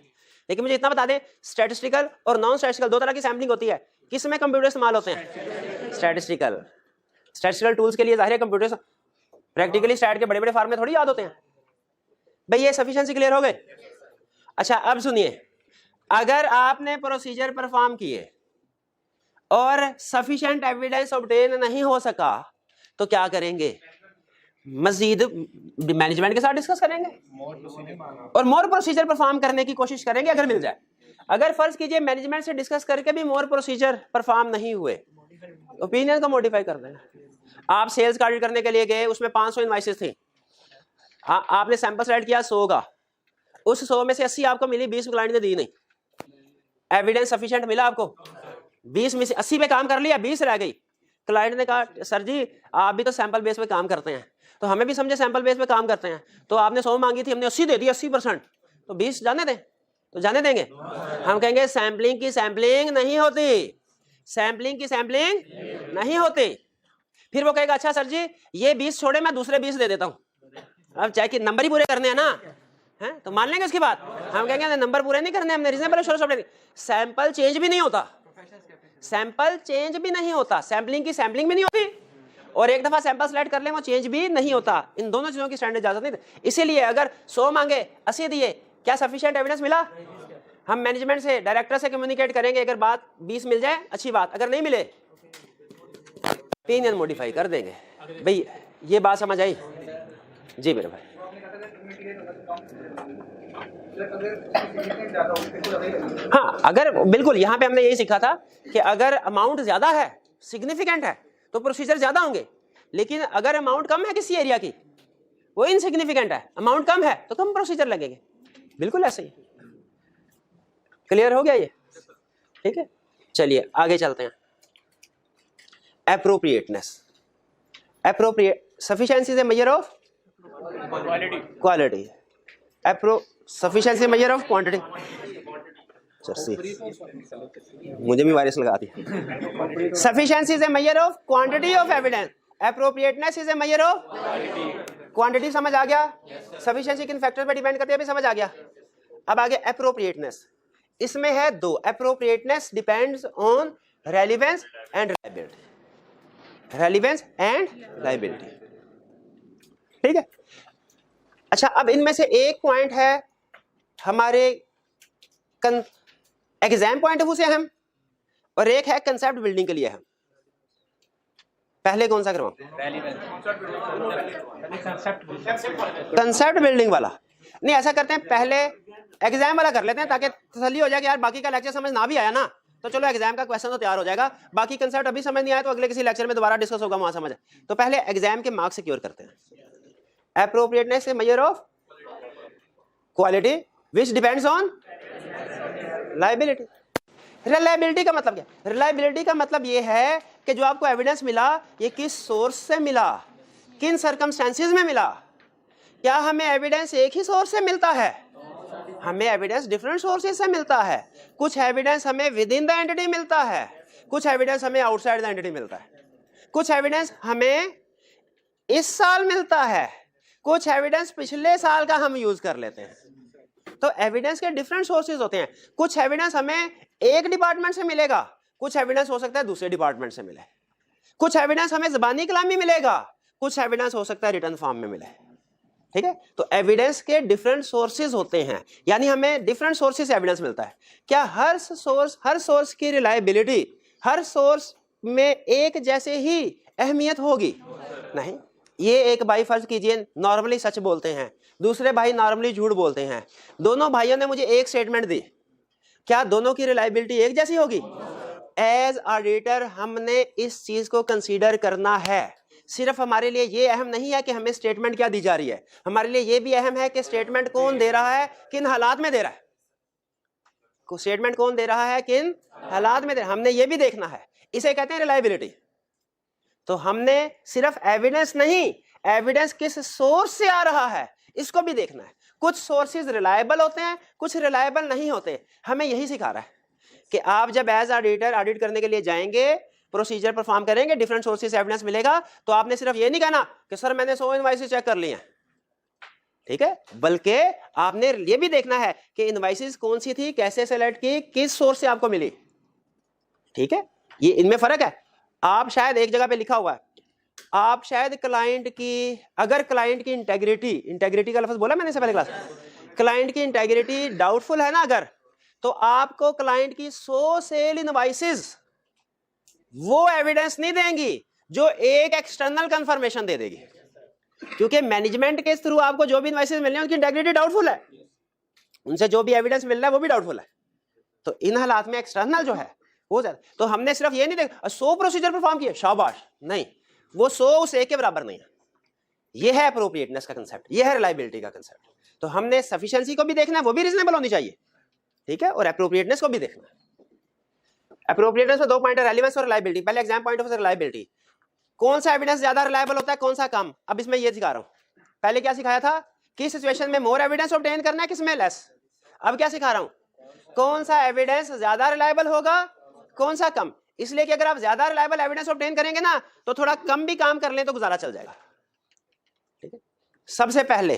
लेकिन मुझे इतना बता दें, स्टैटिस्टिकल और नॉन स्टैटिस्टिकल दो तरह की सैम्पलिंग होती है। किस में कंप्यूटर इस्तेमाल होते हैं? स्टैटिस्टिकल टूल्स के लिए जाहिर है कंप्यूटर, प्रैक्टिकली स्टैट के बड़े बड़े फार्मूले थोड़ी याद होते हैं भाई। ये सफिशिएंसी क्लियर हो गए? अच्छा, अब सुनिए, अगर आपने प्रोसीजर परफॉर्म किए और सफिशिएंट एविडेंस ऑब्टेन नहीं हो सका तो क्या करेंगे? मजीद मैनेजमेंट के साथ डिस्कस करेंगे और मोर प्रोसीजर परफॉर्म करने की कोशिश करेंगे अगर मिल जाए। अगर फर्ज कीजिए मैनेजमेंट से डिस्कस करके भी मोर प्रोसीजर परफॉर्म नहीं हुए, ओपिनियन को मॉडिफाई कर देना। आप सेल्स का ऑडिट करने के लिए गए, उसमें 500 इनवॉइसेस थी, आपने सैंपल सेलेक्ट किया 100 का, उस 100 में से 80 आपको मिली, 20 क्लाइंट ने दी नहीं, एविडेंस सफिशिएंट मिला आपको, 20 में से 80 पे काम कर लिया, 20 रह गई। क्लाइंट ने कहा सर जी आप भी तो सैंपल बेस पे काम करते हैं, तो हमें भी समझे सैंपल बेस पे काम करते हैं, तो आपने 100 मांगी थी, हमने 80 दे दी, 80%, तो 20 जाने दें, तो जाने देंगे? हम कहेंगे सैंपलिंग की सैंपलिंग नहीं होती, सैंपलिंग की सैंपलिंग नहीं होती। फिर वो कहेगा अच्छा सर जी ये 20 छोड़े, मैं दूसरे 20 दे देता हूं। अब चाहे कि नंबर ही पूरे करने हैं ना, हैं, तो मान लेंगे उसकी बात। हम कहेंगे नंबर पूरे नहीं करने, हमने reasonable assurance of sample change भी नहीं होता, सैंपल चेंज भी नहीं होता, सैंपलिंग की सैंपलिंग भी नहीं होती, और एक दफा सैंपल सेलेक्ट कर ले वो चेंज भी नहीं होता। इन दोनों चीजों की स्टैंडर्ड इजाजत नहीं थी। इसीलिए अगर 100 मांगे 80 दिए, क्या सफिशिएंट एविडेंस मिला? हम मैनेजमेंट से, डायरेक्टर से कम्युनिकेट करेंगे, अगर बात 20 मिल जाए अच्छी बात, अगर नहीं मिले ओपिनियन मॉडिफाई कर देंगे। भाई ये बात समझ आई? जी मेरे भाई। हाँ, अगर बिल्कुल यहाँ पे हमने यही सीखा था कि अगर अमाउंट ज्यादा है, सिग्निफिकेंट है, तो प्रोसीजर ज्यादा होंगे, लेकिन अगर अमाउंट कम है किसी एरिया की, वो इनसिग्निफिकेंट है, अमाउंट कम है तो कम प्रोसीजर लगेंगे। बिल्कुल ऐसे ही। क्लियर हो गया ये? ठीक है, चलिए आगे चलते हैं। Appropriateness, appropriate sufficiency is a measure of quality, sufficiency measure of quantity. मुझे भी वायरस लगा दी। Sufficiency is a measure of quantity of evidence, appropriateness is a measure of quantity. समझ आ गया? सफिशिएंसी किन फैक्टर पे डिपेंड करती है, भी समझ आ गया। अब आगे एप्रोप्रिएटनेस, इसमें है दो। Appropriateness depends on relevance and reliability, relevance and reliability. ठीक है, अच्छा अब इनमें से एक पॉइंट है हमारे एग्जाम पॉइंट ऑफ व्यू से अहम, और एक है कंसेप्ट बिल्डिंग के लिए अहम। पहले कौन सा करवाऊं? कंसेप्ट बिल्डिंग वाला। नहीं, ऐसा करते हैं पहले एग्जाम वाला कर लेते हैं, ताकि तसल्ली हो जाए कि यार बाकी का लेक्चर समझ ना भी आया ना तो चलो एग्जाम का क्वेश्चन तो तैयार हो जाएगा, बाकी कंसेप्ट अभी समझ नहीं आया तो अगले किसी लेक्चर में दोबारा डिस्कस होगा, वहां समझ है। तो पहले एग्जाम के मार्क्स सिक्योर करते हैं। Appropriateness is major of quality which depends on liability. Reliability का मतलब क्या? रिलायबिलिटी का मतलब ये है कि जो आपको एविडेंस मिला ये किस सोर्स से मिला, किन सर्कमस्टेंसेस में मिला। क्या हमें एविडेंस एक ही सोर्स से मिलता है? हमें एविडेंस डिफरेंट सोर्सेज से मिलता है। कुछ एविडेंस हमें विद इन द एंटिटी मिलता है, कुछ एविडेंस हमें आउटसाइड द एंटिटी मिलता है, कुछ एविडेंस हमें इस साल मिलता है, कुछ एविडेंस पिछले साल का हम यूज कर लेते हैं। तो एविडेंस के डिफरेंट सोर्सेज होते हैं। कुछ एविडेंस हमें एक डिपार्टमेंट से मिलेगा, कुछ एविडेंस हो सकता है दूसरे डिपार्टमेंट से मिले, कुछ एविडेंस हमें ज़बानी कलामी मिलेगा, कुछ एविडेंस हो सकता है रिटन फॉर्म में मिले। ठीक है, तो एविडेंस के डिफरेंट सोर्सेज होते हैं, यानी हमें डिफरेंट सोर्सेज से एविडेंस मिलता है। क्या हर सोर्स की रिलायबिलिटी हर सोर्स में एक जैसे ही अहमियत होगी? नहीं। ये एक भाई फर्ज कीजिए नॉर्मली सच बोलते हैं, दूसरे भाई नॉर्मली झूठ बोलते हैं, दोनों भाइयों ने मुझे एक स्टेटमेंट दी, क्या दोनों की रिलायबिलिटी एक जैसी होगी? एज ऑडिटर हमने इस चीज को कंसीडर करना है। सिर्फ हमारे लिए ये अहम नहीं है कि हमें स्टेटमेंट क्या दी जा रही है, हमारे लिए ये भी अहम है कि स्टेटमेंट कौन दे रहा है, किन हालात में दे रहा है। स्टेटमेंट कौन दे रहा है, किन हालात में दे रहा है, हमने ये भी देखना है। इसे कहते हैं रिलायबिलिटी। तो हमने सिर्फ एविडेंस नहीं, एविडेंस किस सोर्स से आ रहा है इसको भी देखना है। कुछ सोर्सेज रिलायबल होते हैं, कुछ रिलायबल नहीं होते। हमें यही सिखा रहा है कि आप जब एज ऑडिटर ऑडिट करने के लिए जाएंगे, प्रोसीजर परफॉर्म करेंगे, डिफरेंट सोर्सेज से एविडेंस मिलेगा, तो आपने सिर्फ ये नहीं कहना कि सर मैंने 100 इनवॉइसेस चेक कर लिए हैं, ठीक है, बल्कि आपने ये भी देखना है कि इनवॉइसेस कौन सी थी, कैसे सेलेक्ट की, किस सोर्स से आपको मिली। ठीक है, ये इनमें फर्क है। आप शायद एक जगह पे लिखा हुआ है, आप शायद क्लाइंट की, अगर क्लाइंट की इंटेग्रिटी का लफ्ज बोला मैंने इससे पहले क्लास, क्लाइंट की इंटेग्रिटी डाउटफुल है ना अगर, तो आपको क्लाइंट की 100 सेल इनवॉइसेस वो एविडेंस नहीं देंगी जो एक एक्सटर्नल कंफर्मेशन दे देगी, क्योंकि मैनेजमेंट के थ्रू आपको जो भी इनवॉइसेस मिल रही है उनकी इंटेग्रिटी डाउटफुल है, उनसे जो भी एविडेंस मिल रहा है वो भी डाउटफुल है। तो इन हालात में एक्सटर्नल जो है हो जाता। तो हमने सिर्फ ये नहीं देखा 100 प्रोसीजर परफॉर्म किए शाबाश, नहीं, वो 100 उस एक के बराबर नहीं है। ये है अप्रोप्रिएटनेस का कंसेप्ट, ये है रिलायबिलिटी का कंसेप्ट। तो हमने सफिशिएंसी को भी देखना है, वो भी रीजनेबल होनी चाहिए, ठीक है, और अप्रोप्रिएटनेस को भी देखना है। अप्रोप्रिएटनेस में 2 पॉइंट है, रेलेवेंस और रिलायबिलिटी। पहले एग्जाम पॉइंट ऑफ रिलायबिलिटी, कौन सा एविडेंस ज्यादा रिलायबल होता है, कौन सा कम। अब इसमें ये सिखा रहा हूं, पहले क्या सिखाया था, किस सिचुएशन में मोर एविडेंस ऑब्टेन करना है, किसमें लेस। अब क्या सिखा रहा हूं, कौन सा एविडेंस ज्यादा रिलायबल होगा, कौन सा कम। इसलिए कि अगर आप ज्यादा रिलायबल एविडेंस ऑब्टेन करेंगे ना तो थोड़ा कम भी काम कर लें तो गुजारा चल जाएगा। ठीक है, सबसे पहले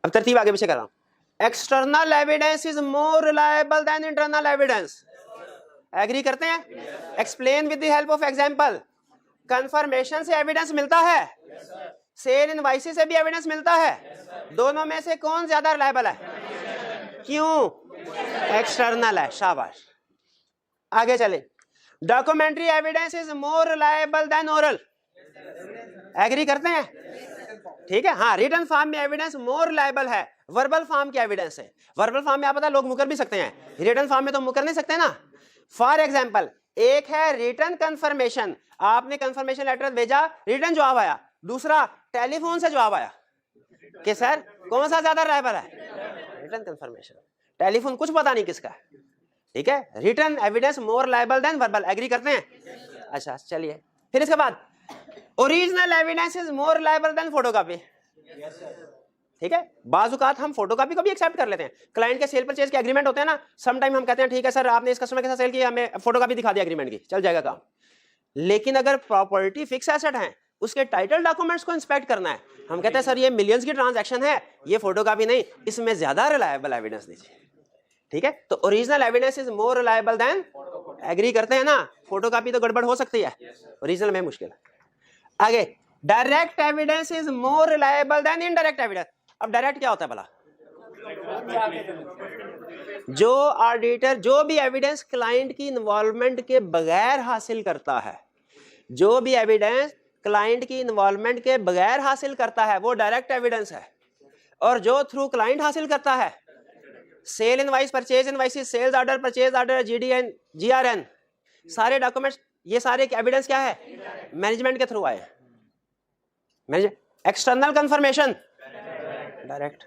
अब तरतीब आगे पीछे कर रहा हूं। External evidence is more reliable than internal evidence, agree करते हैं? Explain with the help of example. Confirmation से एविडेंस मिलता है, सेल इनवॉइस से भी एविडेंस मिलता है, दोनों में से कौन ज्यादा रिलायबल है? क्यों? एक्सटर्नल है। शाबाश, आगे चले। Documentary evidence is more reliable than oral, agree करते हैं? ठीक है, हाँ। रिटन फॉर्म में एविडेंस मोर रिलायबल है, वर्बल फॉर्म की एविडेंस है। वर्बल फॉर्म में आप पता लोग मुकर भी सकते हैं, रिटन फॉर्म में तो मुकर नहीं सकते ना। फॉर एग्जाम्पल, एक है रिटन कंफर्मेशन, आपने कंफर्मेशन लेटर भेजा, रिटन जवाब आया। दूसरा टेलीफोन से जवाब आया कि सर कौन सा ज्यादा रिलायबल है? Written confirmation. टेलीफोन कुछ पता नहीं किसका है, ठीक है। Written evidence more reliable than verbal, agree करते हैं? अच्छा चलिए, फिर इसके बाद original evidence is more reliable than photocopy, ठीक है। बाजुकात हम फोटोकॉपी को भी एक्सेप्ट कर लेते हैं। क्लाइंट के सेल परचेज के एग्रीमेंट होते हैं ना, सम टाइम हम कहते हैं ठीक है सर आपने इस कस्टमर के साथ सेल किया, हमें फोटोकॉपी दिखा दी एग्रीमेंट की, चल जाएगा काम। लेकिन अगर प्रॉपर्टी फिक्स एसेट है, उसके टाइटल डॉक्यूमेंट्स को इंस्पेक्ट करना है, हम कहते हैं सर ये मिलियंस की ट्रांजैक्शन है, ये फोटोकॉपी नहीं, इसमें ज्यादा रिलायबल एविडेंस दीजिए, ठीक है। तो original evidence is more reliable than, agree करते हैं ना? फोटोकॉपी तो गड़बड़ हो सकती है, ओरिजिनल में मुश्किल है। आगे, direct evidence is more reliable then indirect evidence. अब डायरेक्ट क्या होता है भला? जो ऑडिटर जो भी एविडेंस क्लाइंट की इन्वॉल्वमेंट के बगैर हासिल करता है, जो भी एविडेंस क्लाइंट की इन्वॉल्वमेंट के बगैर हासिल करता है वो डायरेक्ट एविडेंस है। और जो थ्रू क्लाइंट हासिल करता है, sale invoice, purchase invoice, sales order, purchase order, GDN, GRN, सारे डॉक्यूमेंट्स, ये सारे एविडेंस क्या है? मैनेजमेंट के थ्रू आए। External confirmation direct,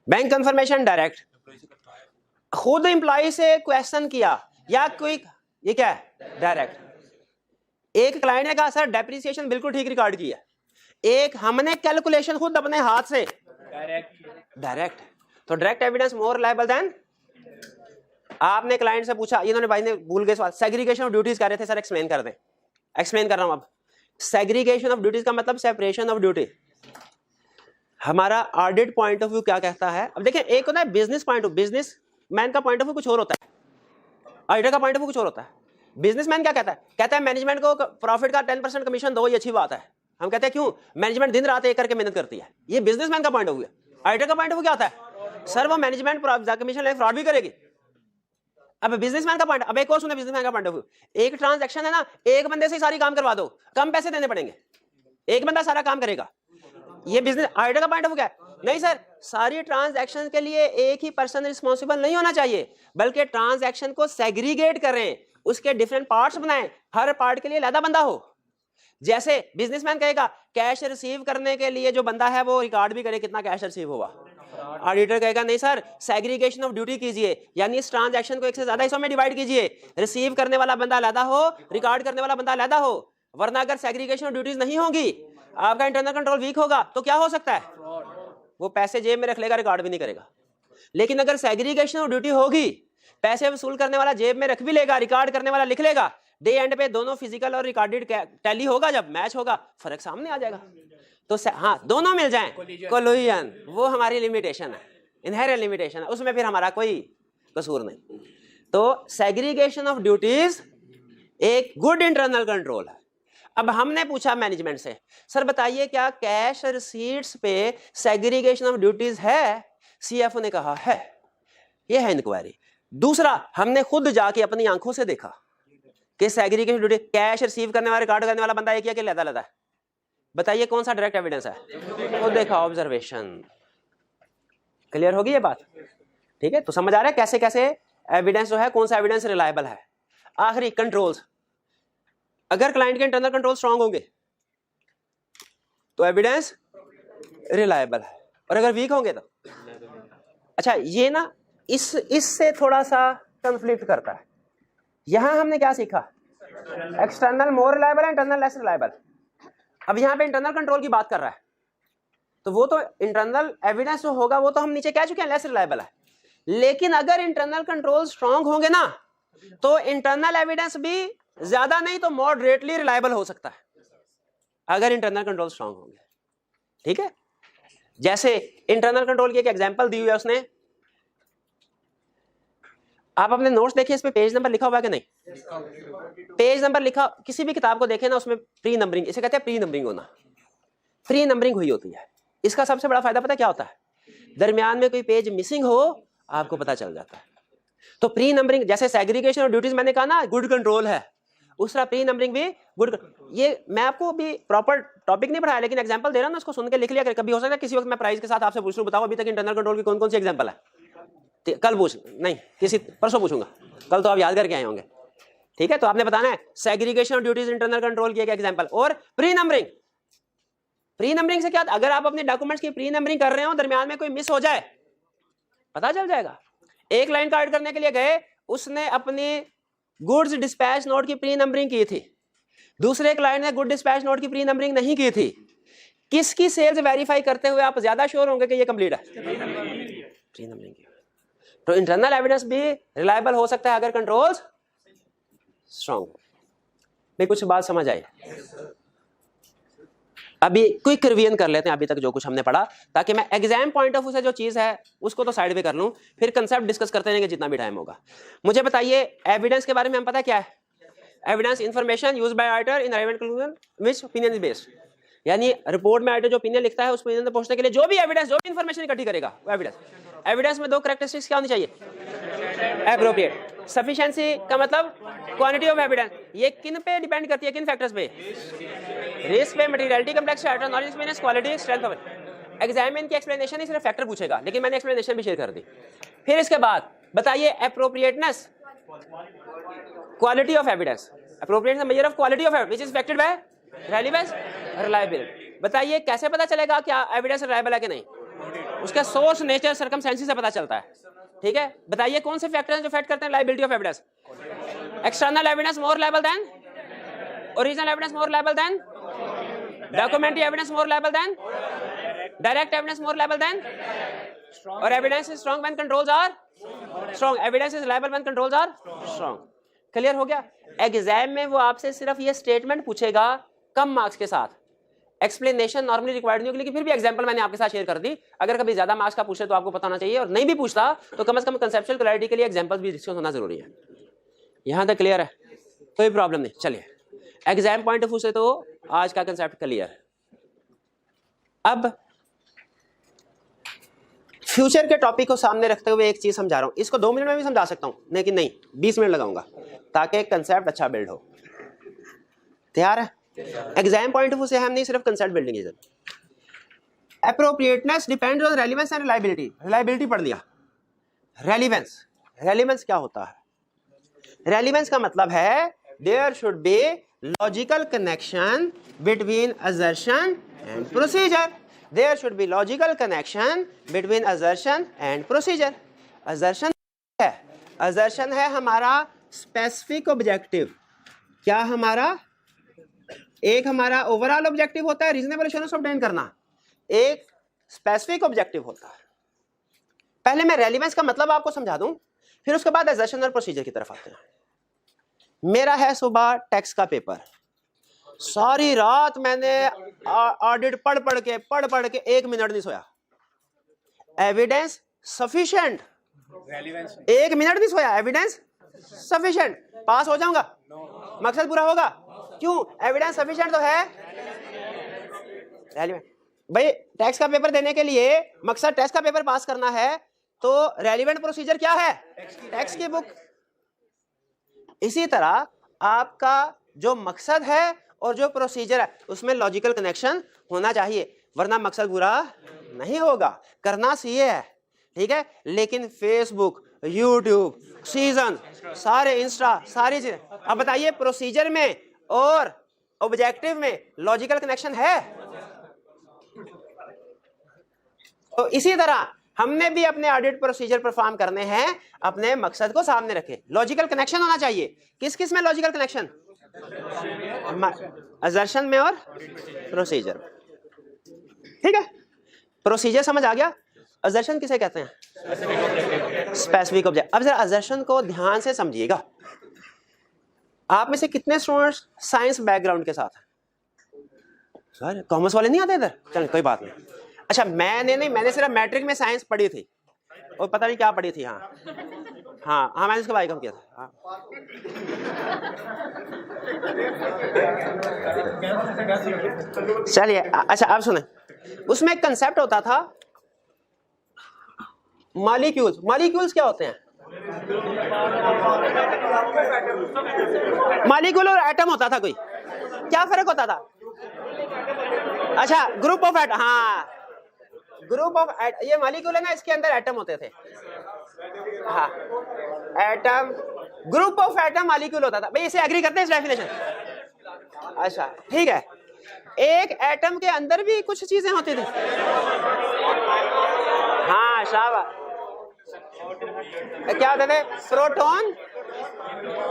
bank confirmation direct. खुद एम्प्लॉय से क्वेश्चन किया या कोई, ये क्या है? डायरेक्ट। एक क्लाइंट ने कहा सर डेप्रिसिएशन बिल्कुल ठीक रिकॉर्ड की है, एक हमने कैलकुलेशन खुद अपने हाथ से, डायरेक्ट। तो direct evidence more reliable then. आपने क्लाइंट से पूछा, इन्होंने भाई ने भूल गए सवाल, सेग्रीगेशन ऑफ ड्यूटीज कह रहे थे सर, एक्सप्लेन कर दें। एक्सप्लेन कर रहा हूं अब। सेग्रीगेशन ऑफ ड्यूटीज का मतलब सेपरेशन ऑफ ड्यूटी। हमारा ऑडिट पॉइंट ऑफ व्यू क्या कहता है? अब देखें, एक होता है business point of, business man का पॉइंट ऑफ व्यू कुछ और होता है, ऑडिटर का पॉइंट ऑफ व्यू कुछ और होता है। बिजनेसमैन क्या कहता है? कहता है मैनेजमेंट को प्रॉफिट का 10% कमीशन दो, ये अच्छी बात है। हम कहते हैं क्यों? मैनेजमेंट दिन रात एक करके मेहनत करती है। ये बिजनेसमैन का पॉइंट ऑफ व्यू है। ऑडिटर का पॉइंट ऑफ व्यू क्या होता है? सर वो मैनेजमेंट कमीशन लेके फ्रॉड भी करेगी। अब बिजनेसमैन का पॉइंट, अब एक और सुने बिजनेसमैन का पॉइंट ऑफ व्यू। एक ट्रांजैक्शन है ना, एक बंदे से सारी काम करवा दो, कम पैसे देने पड़ेंगे, एक बंदा सारा काम करेगा। ये बिजनेस, ऑडिटर का पॉइंट ऑफ व्यू क्या है? नहीं सर, सारी ट्रांजैक्शन के लिए एक ही पर्सन रिस्पॉन्सिबल नहीं होना चाहिए, बल्कि ट्रांजैक्शन को सेग्रीगेट करें, उसके डिफरेंट पार्ट्स बनाएं, हर पार्ट के लिए अलग बंदा हो। जैसे बिजनेसमैन कहेगा कैश रिसीव करने के लिए जो बंदा है वो रिकॉर्ड भी करे कितना कैश रिसीव हुआ। ऑडिटर कहेगा नहीं सर, सेग्रीगेशन ऑफ ड्यूटी कीजिए, यानी इस ट्रांजैक्शन को एक से ज्यादा हिस्सों में डिवाइड कीजिए, रिसीव करने वाला बंदा अलग हो, रिकॉर्ड करने वाला बंदा अलग हो। वरना अगर सेग्रीगेशन ऑफ ड्यूटीज नहीं होगी, आपका इंटरनल कंट्रोल वीक होगा, तो क्या हो सकता है? वो पैसे जेब में रख लेगा, रिकॉर्ड भी नहीं करेगा। लेकिन अगर सेग्रीगेशन ऑफ ड्यूटी होगी, पैसे वसूल करने वाला जेब में रख भी लेगा, रिकॉर्ड करने वाला लिख लेगा, डे एंड पे दोनों फिजिकल और रिकॉर्डेड टैली होगा, जब मैच होगा फर्क सामने आ जाएगा। तो हाँ, दोनों मिल जाएं, कोलिजन, वो हमारी लिमिटेशन है, इनहेरेंट लिमिटेशन है, उसमें फिर हमारा कोई कसूर नहीं। तो सेग्रीगेशन ऑफ ड्यूटीज एक गुड इंटरनल कंट्रोल है। अब हमने पूछा मैनेजमेंट से, सर बताइए क्या कैश रिसीट्स पे सेग्रीगेशन ऑफ ड्यूटीज है? सीएफओ ने कहा है, ये है इंक्वायरी। दूसरा, हमने खुद जाके अपनी आंखों से देखा कि सेग्रीगेशन ड्यूटी, कैश रिसीव करने वाला, रिकॉर्ड करने वाला बंदा एक या लदा लदा है। बताइए कौन सा डायरेक्ट एविडेंस है? वो देखा, ऑब्जर्वेशन। क्लियर होगी ये बात? ठीक है, तो समझ आ रहा है कैसे कैसे एविडेंस जो है, कौन सा एविडेंस रिलायबल है। आखिरी, कंट्रोल्स। अगर क्लाइंट के इंटरनल कंट्रोल स्ट्रांग होंगे तो एविडेंस रिलायबल है, और अगर वीक होंगे तो। अच्छा, ये ना इससे थोड़ा सा कंफ्लिक्ट करता है। यहां हमने क्या सीखा? एक्सटर्नल मोर रिलायबल है, इंटरनल लेस रिलायबल। अब यहां पे इंटरनल कंट्रोल की बात कर रहा है, तो वो तो इंटरनल एविडेंस जो होगा वो तो हम नीचे कह चुके हैं लेस रिलायबल है। लेकिन अगर इंटरनल कंट्रोल स्ट्रांग होंगे ना, तो इंटरनल एविडेंस भी ज्यादा नहीं तो मॉडरेटली रिलायबल हो सकता है, अगर इंटरनल कंट्रोल स्ट्रांग होंगे। ठीक है, जैसे इंटरनल कंट्रोल की एक एग्जांपल दी हुई है उसने, आप अपने नोट्स देखिए, इस पे पेज नंबर लिखा हुआ है कि नहीं? पेज नंबर लिखा, किसी भी किताब को देखे ना, उसमें प्री नंबरिंग, इसे कहते हैं प्री नंबरिंग होना, प्री नंबरिंग हुई होती है। इसका सबसे बड़ा फायदा पता क्या होता है? दरमियान में कोई पेज मिसिंग हो आपको पता चल जाता है। तो प्री नंबरिंग, जैसे सेग्रीगेशन और ड्यूटीज मैंने कहा ना गुड कंट्रोल है, उस तरह प्री नंबरिंग भी गुड। ये मैं आपको अभी प्रॉपर टॉपिक नहीं पढ़ाया, लेकिन एग्जांपल दे रहा हूं ना, उसको सुन के लिख लिया। कभी हो सकता है किसी वक्त मैं प्राइज के साथ आपसे पूछ लूं, बताओ अभी तक इंटरनल कंट्रोल की कौन कौन सी एग्जांपल है? कल पूछ, नहीं किसी परसों पूछूंगा, कल तो आप याद करके आए होंगे। ठीक है, तो आपने बताना है सेग्रीगेशन और ड्यूटीज इंटरनल कंट्रोल की एक एग्जांपल, और प्री नंबरिंग। प्री नंबरिंग से क्या, अगर आप अपने डॉक्यूमेंट्स की प्री नंबरिंग कर रहे हो, दरमियान में कोई मिस हो जाए पता चल जाएगा। एक लाइन कार्ड करने के लिए गए, उसने अपनी गुड्स डिस्पैच नोट की प्री नंबरिंग की थी, दूसरे क्लाइंट ने गुड डिस्पैच नोट की प्री नंबरिंग नहीं की थी। किसकी सेल्स वेरीफाई करते हुए आप ज्यादा श्योर होंगे कि ये कंप्लीट है? प्री नंबरिंग की। तो इंटरनल एविडेंस भी रिलायबल हो सकता है अगर कंट्रोल्स स्ट्रांग हो। भाई कुछ बात समझ आई? अभी क्विक रिवीजन कर लेते हैं अभी तक जो कुछ हमने पढ़ा, ताकि मैं एग्जाम पॉइंट ऑफ व्यू से जो चीज है उसको तो साइड पे कर लूं, फिर कंसेप्ट डिस्कस करते रहेंगे जितना भी टाइम होगा। मुझे बताइए एविडेंस के बारे में हम पता क्या है? Evidence information used by writer in arrival conclusion which opinion is based. यानी रिपोर्ट में राइटर जो ओपिनियन लिखता है उस ओपिनियन तक पहुंचने के लिए जो भी एविडेंस, जो भी इंफॉर्मेशन इकट्ठी करेगा वो एविडेंस। एविडेंस में दो कैरेक्टरिस्टिक्स क्या होनी चाहिए? एप्रोप्रिएट। सफिशिएंसी का मतलब क्वांटिटी ऑफ एविडेंस। ये किन पे डिपेंड करती है, किन फैक्टर्स पे? रिस्क पे, materiality, complexity, knowledge, experience, quality, strength of it. Examine की एक्सप्लेनेशन ही सिर्फ फैक्टर पूछेगा, लेकिन मैंने एक्सप्लेनेशन भी शेयर कर दी। फिर इसके बाद बताइए appropriateness, quality of evidence. Appropriateness major of quality of evidence which is affected by relevance, reliability. बताइए कैसे पता चलेगा क्या एविडेंस रिलायबल है कि नहीं? उसका सोर्स, नेचर, सर्कमस्टेंसेस से पता चलता है। ठीक है, बताइए कौन से फैक्टर हैं जो अफेक्ट करते हैं reliability of evidence? External evidence more reliable than original evidence, more reliable than documentary evidence, more reliable than direct evidence, more reliable than, और evidence is strong when controls are strong, evidence is reliable when controls are strong. Clear हो गया? Exam में वो आपसे सिर्फ ये statement पूछेगा कम marks के साथ, एक्सप्लेनेशन नॉर्मली रिक्वायर्ड नहीं होगी, लेकिन फिर भी एग्जांपल मैंने आपके साथ शेयर कर दी। अगर कभी ज्यादा मार्क्स का पूछे तो आपको पता होना चाहिए, और नहीं भी पूछता तो कम से कम कंसेप्चुअल क्लैरिटी के लिए एग्जांपल्स भी डिस्कस होना जरूरी है। यहां तक क्लियर है? कोई प्रॉब्लम नहीं। चलिए एग्जाम पॉइंट ऑफ व्यू से तो आज का कंसेप्ट क्लियर। अब फ्यूचर के टॉपिक को सामने रखते हुए एक चीज समझा रहा हूं, इसको 2 मिनट में भी समझा सकता हूं, लेकिन नहीं 20 मिनट लगाऊंगा ताकि कंसेप्ट अच्छा बिल्ड हो। तैयार है? एग्जाम पॉइंट ऑफ व्यू से हम नहीं सिर्फ कंसेप्ट बिल्डिंग है। Appropriateness depends on relevance and reliability. Reliability पढ़ लिया। रेलेवेंस, रेलेवेंस क्या होता है? रेलेवेंस का मतलब है there should be logical connection between assertion and procedure. There should be logical connection between assertion and procedure. Assertion है, असर्शन है हमारा स्पेसिफिक ऑब्जेक्टिव। क्या हमारा? एक हमारा ओवरऑल ऑब्जेक्टिव होता है रीजनेबल एश्योरेंस ऑब्टेन करना, एक स्पेसिफिक ऑब्जेक्टिव होता है। पहले मैं रेलेवेंस का मतलब आपको समझा दूं, फिर उसके बाद असर्शन और प्रोसीजर की तरफ आते हैं। मेरा है सुबह टैक्स का पेपर, सारी रात मैंने ऑडिट पढ़ पढ़ के 1 मिनट नहीं सोया। एविडेंस सफिशिएंट, 1 मिनट नहीं सोया, एविडेंस सफिशिएंट, पास हो जाऊंगा? मकसद पूरा होगा? क्यों? एविडेंस सफिशिएंट तो है। रेलेवेंट भाई, टैक्स का पेपर देने के लिए मकसद टैक्स का पेपर पास करना है, तो रेलेवेंट प्रोसीजर क्या है? टैक्स की बुक। इसी तरह आपका जो मकसद है और जो प्रोसीजर है उसमें लॉजिकल कनेक्शन होना चाहिए, वरना मकसद पूरा नहीं होगा। करना सीए है, ठीक है, लेकिन फेसबुक, यूट्यूब, सीजन, सारे इंस्टा, सारी चीजें। अब बताइए प्रोसीजर में और ऑब्जेक्टिव में लॉजिकल कनेक्शन है? तो इसी तरह हमने भी अपने ऑडिट प्रोसीजर परफॉर्म करने हैं, अपने मकसद को सामने रखें, लॉजिकल कनेक्शन होना चाहिए। किस किस में लॉजिकल कनेक्शन? असर्शन में और प्रोसीजर में। ठीक है, प्रोसीजर समझ आ गया। असर्शन किसे कहते हैं? Specific object. अब जरा असर्शन को ध्यान से समझिएगा। आप में से कितने स्टूडेंट्स साइंस बैकग्राउंड के साथ हैं? सर कॉमर्स वाले नहीं आते इधर? चल कोई बात नहीं। अच्छा मैंने नहीं, मैंने सिर्फ मैट्रिक में साइंस पढ़ी थी और पता नहीं क्या पढ़ी थी। हाँ हाँ हाँ, मैंने उसका बाई कम किया था। हाँ। चलिए अच्छा आप सुने, उसमें एक कंसेप्ट होता था मॉलिक्यूल्स। मॉलिक्यूल्स क्या होते हैं? मॉलिक्यूल और एटम होता था कोई, क्या फर्क होता था? अच्छा ग्रुप ऑफ एटम, हाँ ग्रुप ऑफ ये मॉलिक्यूल है ना, इसके अंदर एटम होते थे। हाँ atom, group of atom molecule होता था भाई, इसे एग्री करते हैं इस डेफिनेशन? अच्छा ठीक है, एक एटम के अंदर भी कुछ चीजें होती थी। हाँ शाबाश, क्या होते थे? Proton,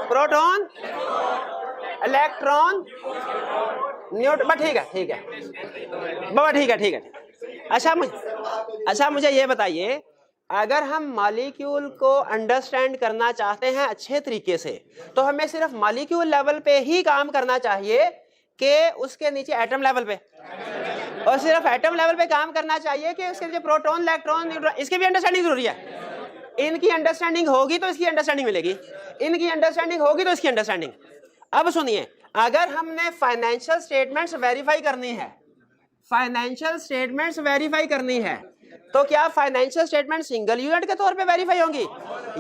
proton, electron, neutron. ठीक है ठीक है बाबा, ठीक है ठीक है। अच्छा मुझे ये बताइए, अगर हम मॉलिक्यूल को अंडरस्टैंड करना चाहते हैं अच्छे तरीके से, तो हमें सिर्फ मॉलिक्यूल लेवल पे ही काम करना चाहिए कि उसके नीचे एटम लेवल पे, और सिर्फ एटम लेवल पे काम करना चाहिए कि उसके नीचे प्रोटॉन, इलेक्ट्रॉन, न्यूट्रॉन, इसकी भी अंडरस्टैंडिंग जरूरी है। इनकी अंडरस्टैंडिंग होगी तो इसकी अंडरस्टैंडिंग मिलेगी, इनकी अंडरस्टैंडिंग होगी तो इसकी अंडरस्टैंडिंग। अब सुनिए, अगर हमने फाइनेंशियल स्टेटमेंट्स वेरीफाई करनी है, फाइनेंशियल स्टेटमेंट्स वेरीफाई करनी है, तो क्या फाइनेंशियल स्टेटमेंट सिंगल यूनिट के तौर पे वेरीफाई होंगी,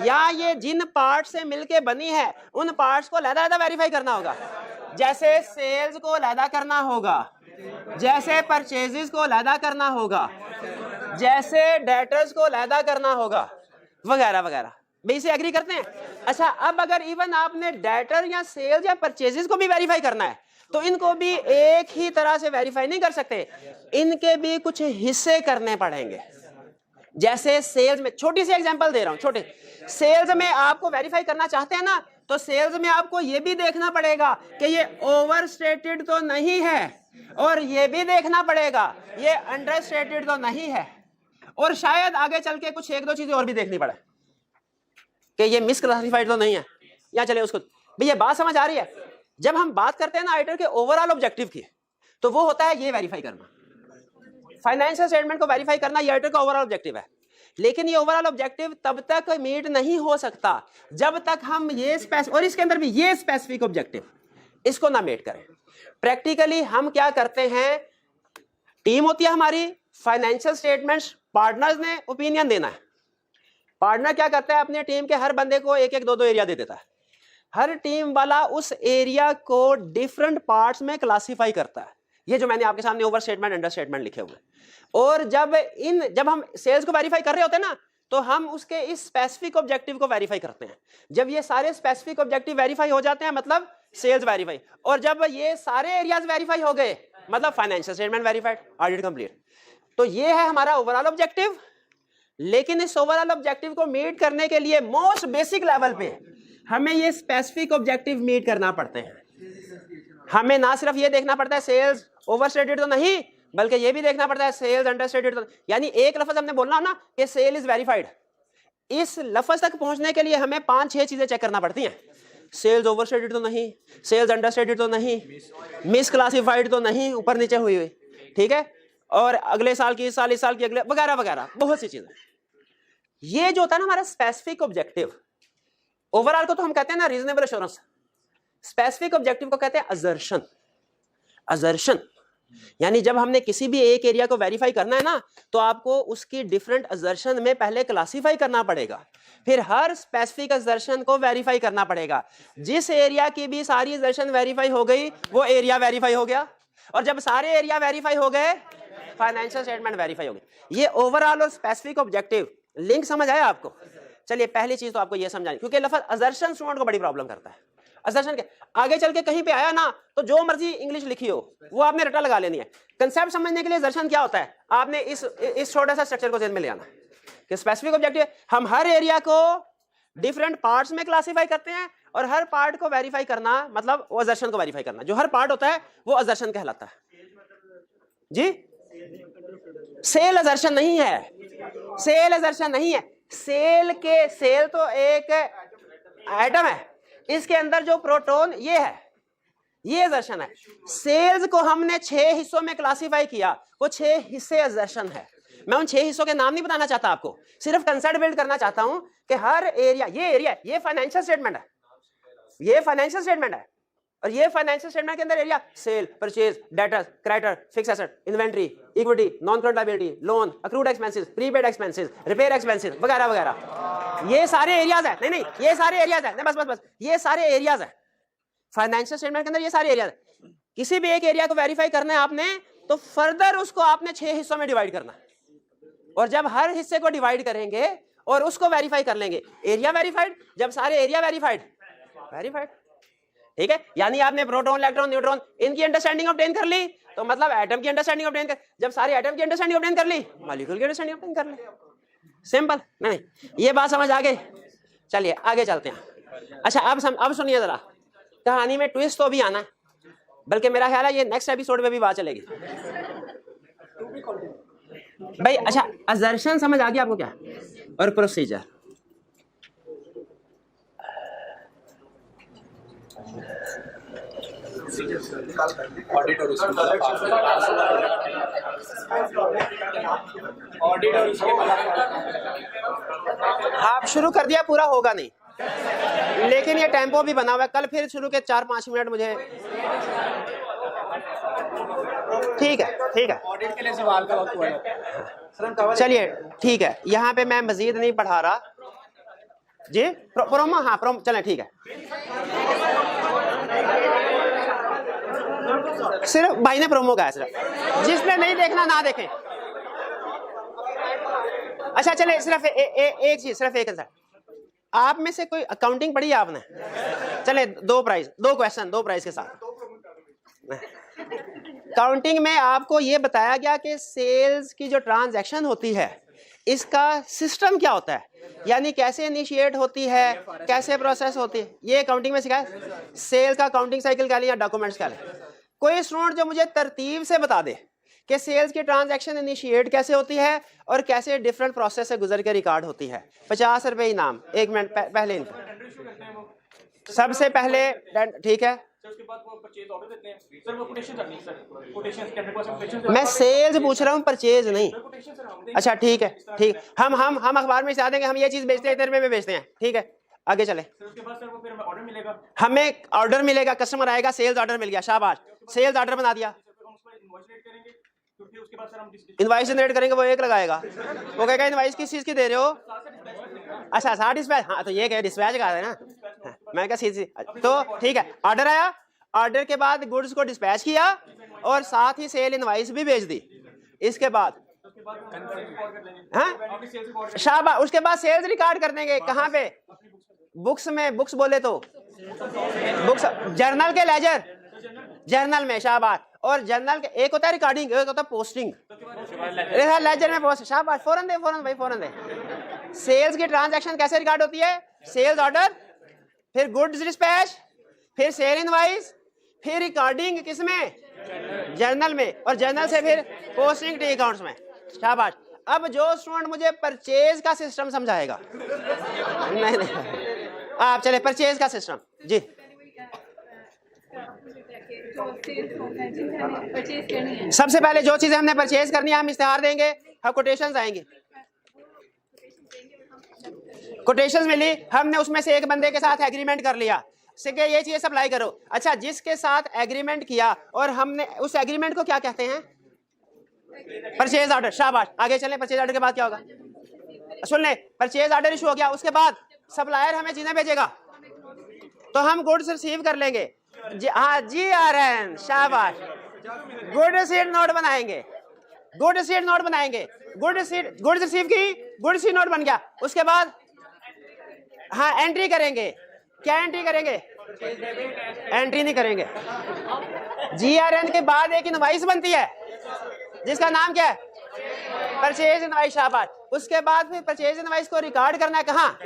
या ये जिन पार्ट से मिलके बनी है उन पार्ट्स को अलग-अलग वेरीफाई करना होगा? जैसे सेल्स को अलग करना होगा, जैसे परचेजेस को अलग करना होगा, जैसे डेटर्स को अलग करना होगा, वगैरह वगैरह। इसे एग्री करते हैं? अच्छा अब अगर इवन आपने डेटर या सेल्स या परचेजेस को भी वेरीफाई करना है, तो इनको भी एक ही तरह से वेरीफाई नहीं कर सकते, इनके भी कुछ हिस्से करने पड़ेंगे। जैसे सेल्स में, छोटी सी एग्जांपल दे रहा हूं, छोटे सेल्स में आपको वेरीफाई करना चाहते हैं ना, तो सेल्स में आपको यह भी देखना पड़ेगा कि ये ओवर स्टेटेड तो नहीं है, और ये भी देखना पड़ेगा ये अंडर स्टेटेड तो नहीं है, और शायद आगे चल के कुछ एक दो चीजें और भी देखनी पड़े कि ये मिस क्लासिफाइड तो नहीं है, या चले उसको। भैया बात समझ आ रही है? जब हम बात करते हैं ना आइटर के ओवरऑल ऑब्जेक्टिव की, तो वो होता है ये वेरीफाई करना, फाइनेंशियल स्टेटमेंट को वेरीफाई करना, ये आइटर का ओवरऑल ऑब्जेक्टिव है। लेकिन ये ओवरऑल ऑब्जेक्टिव तब तक मीट नहीं हो सकता जब तक हम ये और इसके अंदर भी ये स्पेसिफिक ऑब्जेक्टिव इसको ना मीट करें। प्रैक्टिकली हम क्या करते हैं, टीम होती है हमारी, फाइनेंशियल स्टेटमेंट्स पार्टनर्स ने ओपिनियन देना है। पार्टनर क्या करता है, अपने टीम के हर बंदे को एक एक दो दो एरिया दे देता है, हर टीम वाला उस एरिया को डिफरेंट पार्ट्स में क्लासिफाई करता है। ये जो मैंने आपके सामने ओवर स्टेटमेंट, अंडर स्टेटमेंट लिखे हुए हैं। और जब हम सेल्स को वेरीफाई कर रहे होते हैं ना, तो हम उसके इस स्पेसिफिक ऑब्जेक्टिव को वेरीफाई करते हैं। जब ये सारे स्पेसिफिक ऑब्जेक्टिव वेरीफाई हो जाते हैं, मतलब सेल्स वेरीफाई, और जब ये सारे एरियाज वेरीफाई हो गए, मतलब financial statement verified, audit complete. तो ये है हमारा ओवरऑल ऑब्जेक्टिव। लेकिन इस ओवरऑल ऑब्जेक्टिव को मीट करने के लिए मोस्ट बेसिक लेवल पे हमें ये स्पेसिफिक ऑब्जेक्टिव मीट करना पड़ते हैं। हमें ना सिर्फ ये देखना पड़ता है सेल्स ओवरस्टेटेड तो नहीं, बल्कि ये भी देखना पड़ता है सेल्स अंडरस्टेटेड तो। यानी एक लफ्ज हमने बोलना हो ना कि सेल इज वेरीफाइड, इस लफ्ज तक पहुंचने के लिए हमें 5-6 चीजें चेक करना पड़ती हैं। सेल्स ओवरस्टेटेड तो नहीं, सेल्स अंडरस्टेटेड तो नहीं, मिस क्लासिफाइड तो नहीं, ऊपर नीचे हुई हुई, ठीक है, और अगले साल की, इस साल की, अगले, वगैरह वगैरह, बहुत सी चीजें। ये जो होता है ना हमारा स्पेसिफिक ऑब्जेक्टिव, ओवरऑल को तो हम कहते हैं ना रीजनेबल एश्योरेंस, स्पेसिफिक ऑब्जेक्टिव को कहते हैं असर्शन। असर्शन यानी जब हमने किसी भी एक एरिया को वेरीफाई करना है ना, तो आपको उसकी डिफरेंट असर्शन में पहले क्लासिफाई करना पड़ेगा, फिर हर स्पेसिफिक असर्शन को वेरीफाई करना पड़ेगा। जिस एरिया की भी सारी असर्शन वेरीफाई हो गई, वो एरिया वेरीफाई हो गया, और जब सारे एरिया वेरीफाई हो गए, फाइनेंशियल स्टेटमेंट वेरीफाई हो गई। ये ओवरऑल और स्पेसिफिक ऑब्जेक्टिव लिंक समझ आया आपको? चलिए पहली चीज तो आपको ये समझानी, क्योंकि लफ्ज असर्शन स्टूडेंट को बड़ी प्रॉब्लम करता है। असर्शन के आगे चल के कहीं पे आया ना, तो जो मर्जी इंग्लिश लिखी हो वो आपने रटा लगा लेनी है। कंसेप्ट समझने के लिए असर्शन क्या होता है, आपने इस छोटा सा स्ट्रक्चर को ध्यान में ले आना कि स्पेसिफिक ऑब्जेक्टिव हम हर एरिया को डिफरेंट पार्ट्स में क्लासिफाई करते हैं, और हर पार्ट को वेरीफाई करना मतलब वो असर्शन को वेरीफाई करना। जो हर पार्ट होता है वो असर्शन कहलाता है। जी सेल असर्शन नहीं है, सेल असर्शन नहीं है। सेल तो एक एटम है, इसके अंदर जो प्रोटॉन ये है, ये assertion है। सेल्स को हमने 6 हिस्सों में क्लासिफाई किया, वो 6 हिस्से assertion है। मैं उन 6 हिस्सों के नाम नहीं बताना चाहता आपको, सिर्फ कंसेप्ट बिल्ड करना चाहता हूं कि हर एरिया, ये फाइनेंशियल स्टेटमेंट है, ये फाइनेंशियल स्टेटमेंट है, और ये फाइनेंशियल स्टेटमेंट के अंदर area sale, purchase, debtors, creditor, fix asset, inventory, equity, non current liability, loan, accrued expenses, prepaid expenses, repair expenses वगैरह वगैरह, ये सारे एरियाज है। नहीं ये सारे एरियाज है, बस ये सारे एरियाज है फाइनेंशियल स्टेटमेंट के अंदर, ये सारे एरियाज है। किसी भी एक एरिया को वेरीफाई करना है आपने, तो फर्दर उसको आपने 6 हिस्सों में डिवाइड करना है, और जब हर हिस्से को डिवाइड करेंगे और उसको वेरीफाई कर लेंगे, एरिया वेरीफाइड, जब सारे एरिया वेरीफाइड, ठीक है। यानी आपने प्रोटॉन, इलेक्ट्रॉन, न्यूट्रॉन, इनकी अंडरस्टैंडिंग ऑब्टेन कर ली, तो मतलब एटम की अंडरस्टैंडिंग ऑब्टेन कर, जब सारे एटम की अंडरस्टैंडिंग ऑब्टेन कर ली, मॉलिक्यूल की अंडरस्टैंडिंग ऑब्टेन कर ली। सिंपल। नहीं ये बात समझ आ गई? चलिए आगे चलते हैं। अच्छा अब सुनिए जरा, कहानी में ट्विस्ट तो भी आना है, बल्कि मेरा ख्याल है ये नेक्स्ट एपिसोड में भी बात चलेगी भाई। अच्छा असर्शन समझ आ गया आपको क्या, और प्रोसीजर। ऑडिट और आप शुरू कर दिया, पूरा होगा नहीं, लेकिन ये टेम्पो भी बना हुआ है। कल फिर शुरू के 4-5 मिनट मुझे, ठीक है ऑडिट के लिए सवाल का वक्त हुआ। चलिए ठीक है, यहाँ पे मैं मजीद नहीं पढ़ा रहा जी। प्रोमो, हाँ प्रोमो, चलें ठीक है। सिर्फ भाई ने प्रोमो का है, सिर्फ जिसने नहीं देखना ना देखें। अच्छा चले, सिर्फ एक चीज, सिर्फ एक आंसर। आप में से कोई अकाउंटिंग पढ़ी है आपने? चले 2 क्वेश्चन 2 प्राइज के साथ। काउंटिंग में आपको ये बताया गया कि सेल्स की जो ट्रांजैक्शन होती है, इसका सिस्टम क्या होता है, यानी कैसे इनिशिएट होती है, कैसे प्रोसेस होती है, ये अकाउंटिंग में सिखाया। सेल का काउंटिंग साइकिल कह लें या डॉक्यूमेंट्स कह लें। कोई स्टूडेंट जो मुझे तरतीब से बता दे कि सेल्स की ट्रांजैक्शन इनिशिएट कैसे होती है और कैसे डिफरेंट प्रोसेस से गुजर के रिकॉर्ड होती है। 50 रुपए इनाम। 1 मिनट पहले इनको सबसे पहले, ठीक है। उसके बाद वो परचेज ऑर्डर देते हैं सर, वो कोटेशन करनी है सर, कोटेशन टेंडर को कोटेशन। मैं सेल्स पूछ रहा हूँ, परचेज नहीं। अच्छा ठीक है, ठीक, हम अखबार में दिखा देंगे, हम ये चीज बेचते हैं, इतने रुपए में बेचते हैं, ठीक है आगे चले। उसके बाद सर वो फिर ऑर्डर मिलेगा, हमें ऑर्डर मिलेगा, कस्टमर आएगा, सेल्स ऑर्डर मिल गया, शाबाश, सेल्स ऑर्डर बना दिया। इनवॉइस जनरेट करेंगे, वो एक लगाएगा, वो कहेगा इनवॉइस किस चीज की दे रहे हो। अच्छा 60 डिस्पैच, हाँ तो ये क्या डिस्पैच का है ना, मैं क्या सीधी, तो ठीक है। ऑर्डर आया, ऑर्डर के बाद गुड्स को डिस्पैच किया और साथ ही सेल इनवॉइस भी भेज दी। इसके बाद हाँ शाबाश, उसके बाद सेल्स रिकॉर्ड कर देंगे। कहाँ पे? बुक्स में, बुक्स बोले तो बुक्स, जर्नल के लेजर, जर्नल में, शाबाश। और जर्नल के एक होता है रिकॉर्डिंग, एक होता है पोस्टिंग, लेजर में पोस्ट, शाबाश, फौरन दे भाई, फौरन दे। सेल्स की ट्रांजैक्शन कैसे रिकॉर्ड होती है? सेल्स ऑर्डर, फिर गुड्स डिस्पैच, फिर सेल इनवॉइस, फिर रिकॉर्डिंग किसमें? जर्नल में, और जर्नल से फिर पोस्टिंग टी अकाउंट्स में, शाबाश। अब जो स्टूडेंट मुझे परचेज का सिस्टम समझाएगा, नहीं आप चले परचेज का सिस्टम जी। सबसे पहले जो चीजें हमने परचेज करनी है, हम इश्तेहार देंगे, हम कोटेशंस आएंगे, कोटेशंस मिली, हमने उसमें से एक बंदे के साथ एग्रीमेंट कर लिया कि ये चीजें सप्लाई करो। अच्छा जिसके साथ एग्रीमेंट किया और हमने उस एग्रीमेंट को क्या कहते हैं? परचेज ऑर्डर, शाबाश। आगे चलें, परचेज ऑर्डर के बाद क्या होगा? सुन ले, परचेज ऑर्डर इशू हो गया, उसके बाद सप्लायर हमें चीजें भेजेगा, तो हम गुड्स रिसीव कर लेंगे। हाँ GRN, शाबाश। गुड रिसीट नोट बनाएंगे, गुड रिसीट नोट बनाएंगे, गुड रिसीव की, गुड रिसीट नोट बन गया। उसके बाद हाँ एंट्री करेंगे। क्या एंट्री करेंगे? एंट्री नहीं करेंगे। GRN के बाद एक इनवॉइस बनती है जिसका नाम क्या है? परचेज इनवॉइस, शाबाश। उसके बाद फिर परचेज इनवॉइस को रिकॉर्ड करना है कहाँ?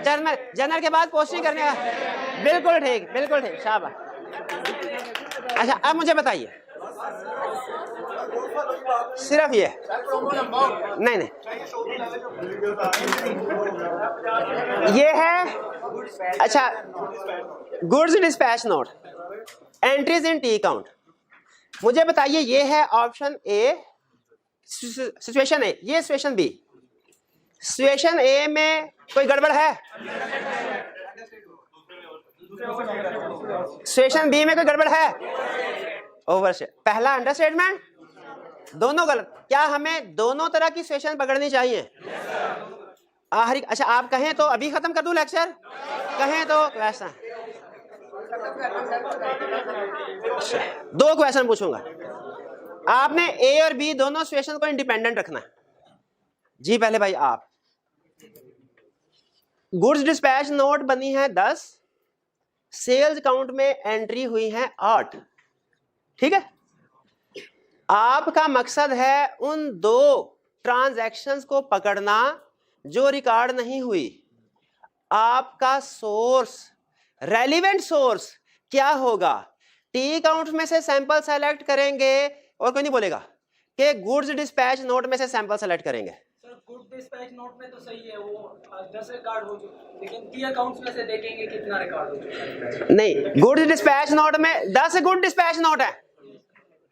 जर्नल, जर्नल के बाद पोस्टिंग करने का, बिल्कुल ठीक, बिल्कुल ठीक, शाबाश। अच्छा अब मुझे बताइए, सिर्फ ये नहीं, ये है। अच्छा goods dispatch note, entries in T count. मुझे बताइए, ये है ऑप्शन ए सिचुएशन ए, ये सिचुएशन बी। सिचुएशन ए में कोई गड़बड़ है? सिचुएशन बी में कोई गड़बड़ है? ओवरस्टेट। पहला अंडरस्टेटमेंट, दोनों गलत। क्या हमें दोनों तरह की सिचुएशन पकड़नी चाहिए? आखिरी, अच्छा आप कहें तो अभी खत्म कर दूं लेक्चर, कहें तो वैसा। दो क्वेश्चन पूछूंगा, आपने ए और बी दोनों सिचुएशन को इंडिपेंडेंट रखना है। जी पहले भाई आप, गुड्स डिस्पैच नोट बनी है 10, सेल्स काउंट में एंट्री हुई है 8, ठीक है। आपका मकसद है उन दो ट्रांजैक्शंस को पकड़ना जो रिकॉर्ड नहीं हुई। आपका सोर्स, रेलिवेंट सोर्स क्या होगा? टी काउंट में से सैंपल सेलेक्ट करेंगे और कोई नहीं बोलेगा कि गुड्स डिस्पैच नोट में से सैंपल सेलेक्ट करेंगे। सर गुड डिस्पैच नोट में तो सही है, वो 10 रिकॉर्ड हो चुके, लेकिन टी अकाउंट्स में से देखेंगे कितना रिकॉर्ड हो चुका है। नहीं, गुड्स डिस्पैच नोट में 10 गुड डिस्पैच नोट है,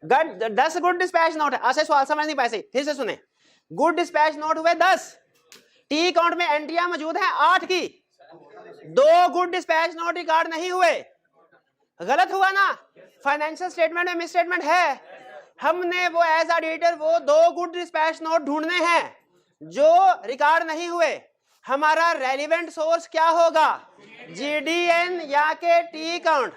10 गुड डिस्पैच नोट है। ऐसे सवाल समझ नहीं पाए, सही फिर से सुने। गुड डिस्पैच नोट हुए 10, टी काउंट में एंट्रियां मौजूद हैं 8 की, 2 गुड डिस्पैच नोट रिकॉर्ड नहीं हुए। गलत हुआ ना? फाइनेंशियल स्टेटमेंट में मिस स्टेटमेंट है। हमने वो एज ऑडिटर वो 2 गुड डिस्पैच नोट ढूंढने हैं जो रिकॉर्ड नहीं हुए। हमारा रेलिवेंट सोर्स क्या होगा? जीडीएन या के टी काउंट।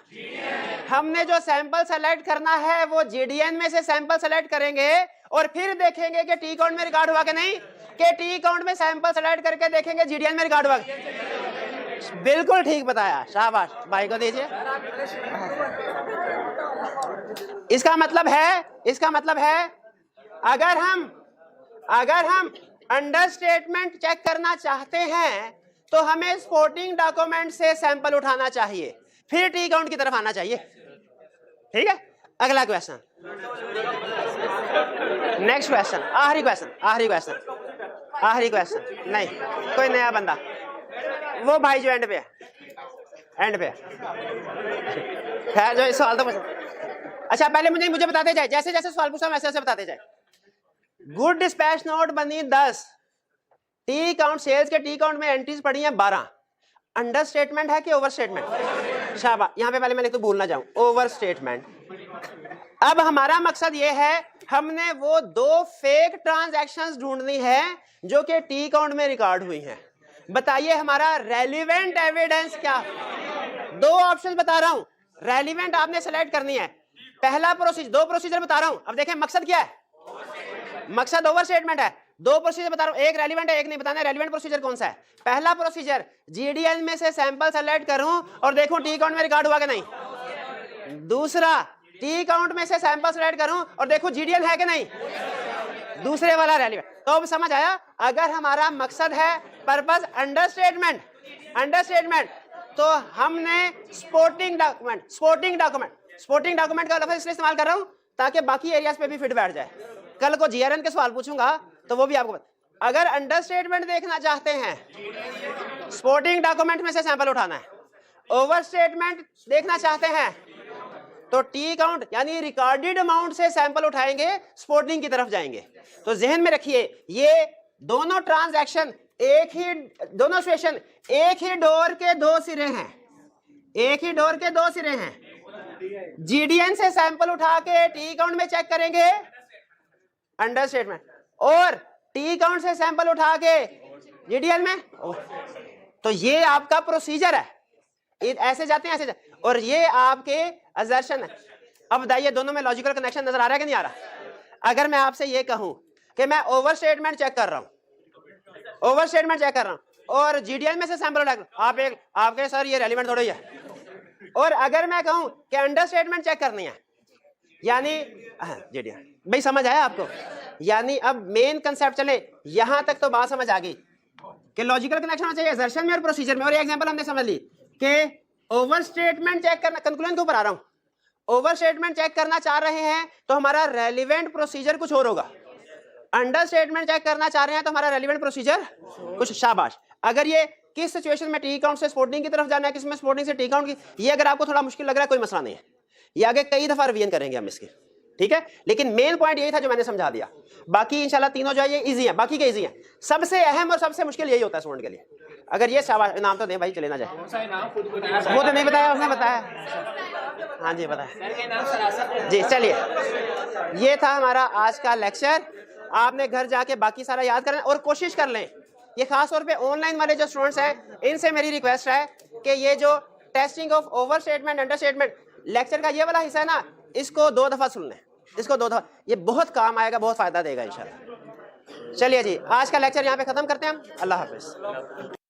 हमने जो सैंपल सेलेक्ट करना है वो जीडीएन में से सैंपल सेलेक्ट करेंगे और फिर देखेंगे कि टी काउंट में रिकॉर्ड हुआ कि नहीं, कि टी काउंट में सैंपल सेलेक्ट करके देखेंगे जीडीएन में रिकॉर्ड हुआ। बिल्कुल ठीक बताया, शाबाश। भाई को दीजिए। इसका मतलब है अगर हम अंडरस्टेटमेंट चेक करना चाहते हैं तो हमें सपोर्टिंग डॉक्यूमेंट से सैंपल उठाना चाहिए, फिर टी काउंट की तरफ आना चाहिए, ठीक है। अगला क्वेश्चन, नेक्स्ट क्वेश्चन, आखिरी क्वेश्चन। नहीं, कोई नया बंदा, वो भाई जो एंड पे है। खैर जो सवाल तो अच्छा पहले मुझे बताते जाए, जैसे जैसे सवाल पूछा वैसे वैसे बताते जाए। गुड डिस्पैच नोट बनी 10, टी काउंट, सेल्स के टी काउंट में एंट्रीज पड़ी हैं 12। अंडर स्टेटमेंट है कि ओवर स्टेटमेंट? शाबाश, यहाँ पे पहले मैं लिख, तो भूल ना जाऊं, ओवर स्टेटमेंट। अब हमारा मकसद ये है, हमने वो 2 फेक ट्रांजैक्शंस ढूंढनी है जो कि टी काउंट में रिकॉर्ड हुई हैं। बताइए हमारा रेलिवेंट एविडेंस क्या? 2 ऑप्शन बता रहा हूं, रेलिवेंट आपने सेलेक्ट करनी है। पहला प्रोसीजर, 2 प्रोसीजर बता रहा हूं। अब देखें मकसद क्या है, मकसद ओवर स्टेटमेंट है। 2 प्रोसीजर बता रहा हूं, एक रेलिवेंट है, एक नहीं। बताना रेलिवेंट प्रोसीजर कौन सा है? पहला प्रोसीजर, जीडीएन में से सैंपल सेलेक्ट करूं और देखूं टी काउंट में रिकॉर्ड हुआ कि नहीं। दूसरा, टी काउंट में से सैंपल सेलेक्ट करूं और देखूं जीडीएन है कि नहीं। दूसरे वाला रेलिवेंट। तो अब समझ आया, अगर हमारा मकसद है पर्पस अंडरस्टेटमेंट, तो हमने सपोर्टिंग डॉक्यूमेंट का लफ्ज इसलिए इस्तेमाल कर रहा हूं ताकि बाकी एरियाज पे भी फिट बैठ जाए। कल को जीआरएन के सवाल पूछूंगा तो वो भी आपको बता। अगर अंडरस्टेटमेंट देखना चाहते हैं, सपोर्टिंग डॉक्यूमेंट में से सैंपल उठाना है। ओवर स्टेटमेंट देखना चाहते हैं तो टी काउंट यानी रिकॉर्डेड अमाउंट से सैंपल उठाएंगे, सपोर्टिंग की तरफ जाएंगे। तो जहन में रखिए, ये दोनों ट्रांजैक्शन दोनों सिचुएशन एक ही डोर के 2 सिरे हैं। जीडीएन से सैंपल उठा के टी काउंट में चेक करेंगे, अंडरस्टेटमेंट, और टी काउंट से सैंपल उठा के जीडीएन में। तो ये आपका प्रोसीजर है, ऐसे जाते हैं, और ये आपके असर्शन है। अब बताइए दोनों में लॉजिकल कनेक्शन नजर आ रहा है कि नहीं आ रहा? अगर मैं आपसे ये कहूं कि मैं ओवर स्टेटमेंट चेक कर रहा हूं और जीडीएन में से सैंपल उठा, आपके सर ये रेलिवेंट थोड़ा ही है। और अगर मैं कहूं कि अंडर स्टेटमेंट चेक करनी है, यानी जीडीएन, भाई समझ आया आपको? यानी अब मेन कंसेप्ट चले, यहां तक तो बात समझ आ गई कि लॉजिकल कनेक्शन होना चाहिए असर्शन में और प्रोसीजर में। और एग्जांपल हमने समझ ली कि ओवर स्टेटमेंट चेक करना, कंक्लूजन के ऊपर आ रहा हूं, ओवर स्टेटमेंट चेक करना चाह रहे हैं तो हमारा रेलिवेंट प्रोसीजर कुछ और होगा। अंडर स्टेटमेंट चेक करना चाह रहे हैं तो हमारा रेलिवेंट प्रोसीजर कुछ। शाबाश। अगर ये किस सिचुएशन में टी काउंट से सपोर्टिंग की तरफ जाना है, किस में सपोर्टिंग से टी काउंट की, ये अगर आपको थोड़ा मुश्किल लग रहा है, कोई मसला नहीं है। ये आगे कई दफ़ा रिवीजन करेंगे हम इसके, ठीक है। लेकिन मेन पॉइंट यही था जो मैंने समझा दिया। बाकी इंशाल्लाह तीनों जो है ये इजी है, बाकी के इजी हैं। सबसे अहम और सबसे मुश्किल यही होता है स्टूडेंट के लिए। अगर ये नाम तो दें भाई, चले ना जाए। वो तो नहीं बताया, उसने बताया। हाँ जी बताया जी। चलिए, ये था हमारा आज का लेक्चर। आपने घर जाके बाकी सारा याद करें और कोशिश कर लें। ये खास तौर पे ऑनलाइन वाले जो स्टूडेंट्स हैं, इनसे मेरी रिक्वेस्ट है कि ये जो testing of over statement, under statement lecture का ये वाला हिस्सा है ना, इसको 2 दफ़ा सुन लें, इसको 2 दफ़ा, ये बहुत काम आएगा, बहुत फ़ायदा देगा इंशाल्लाह। चलिए जी, आज का लेक्चर यहाँ पे ख़त्म करते हैं हम। अल्लाह हाफ़िज़।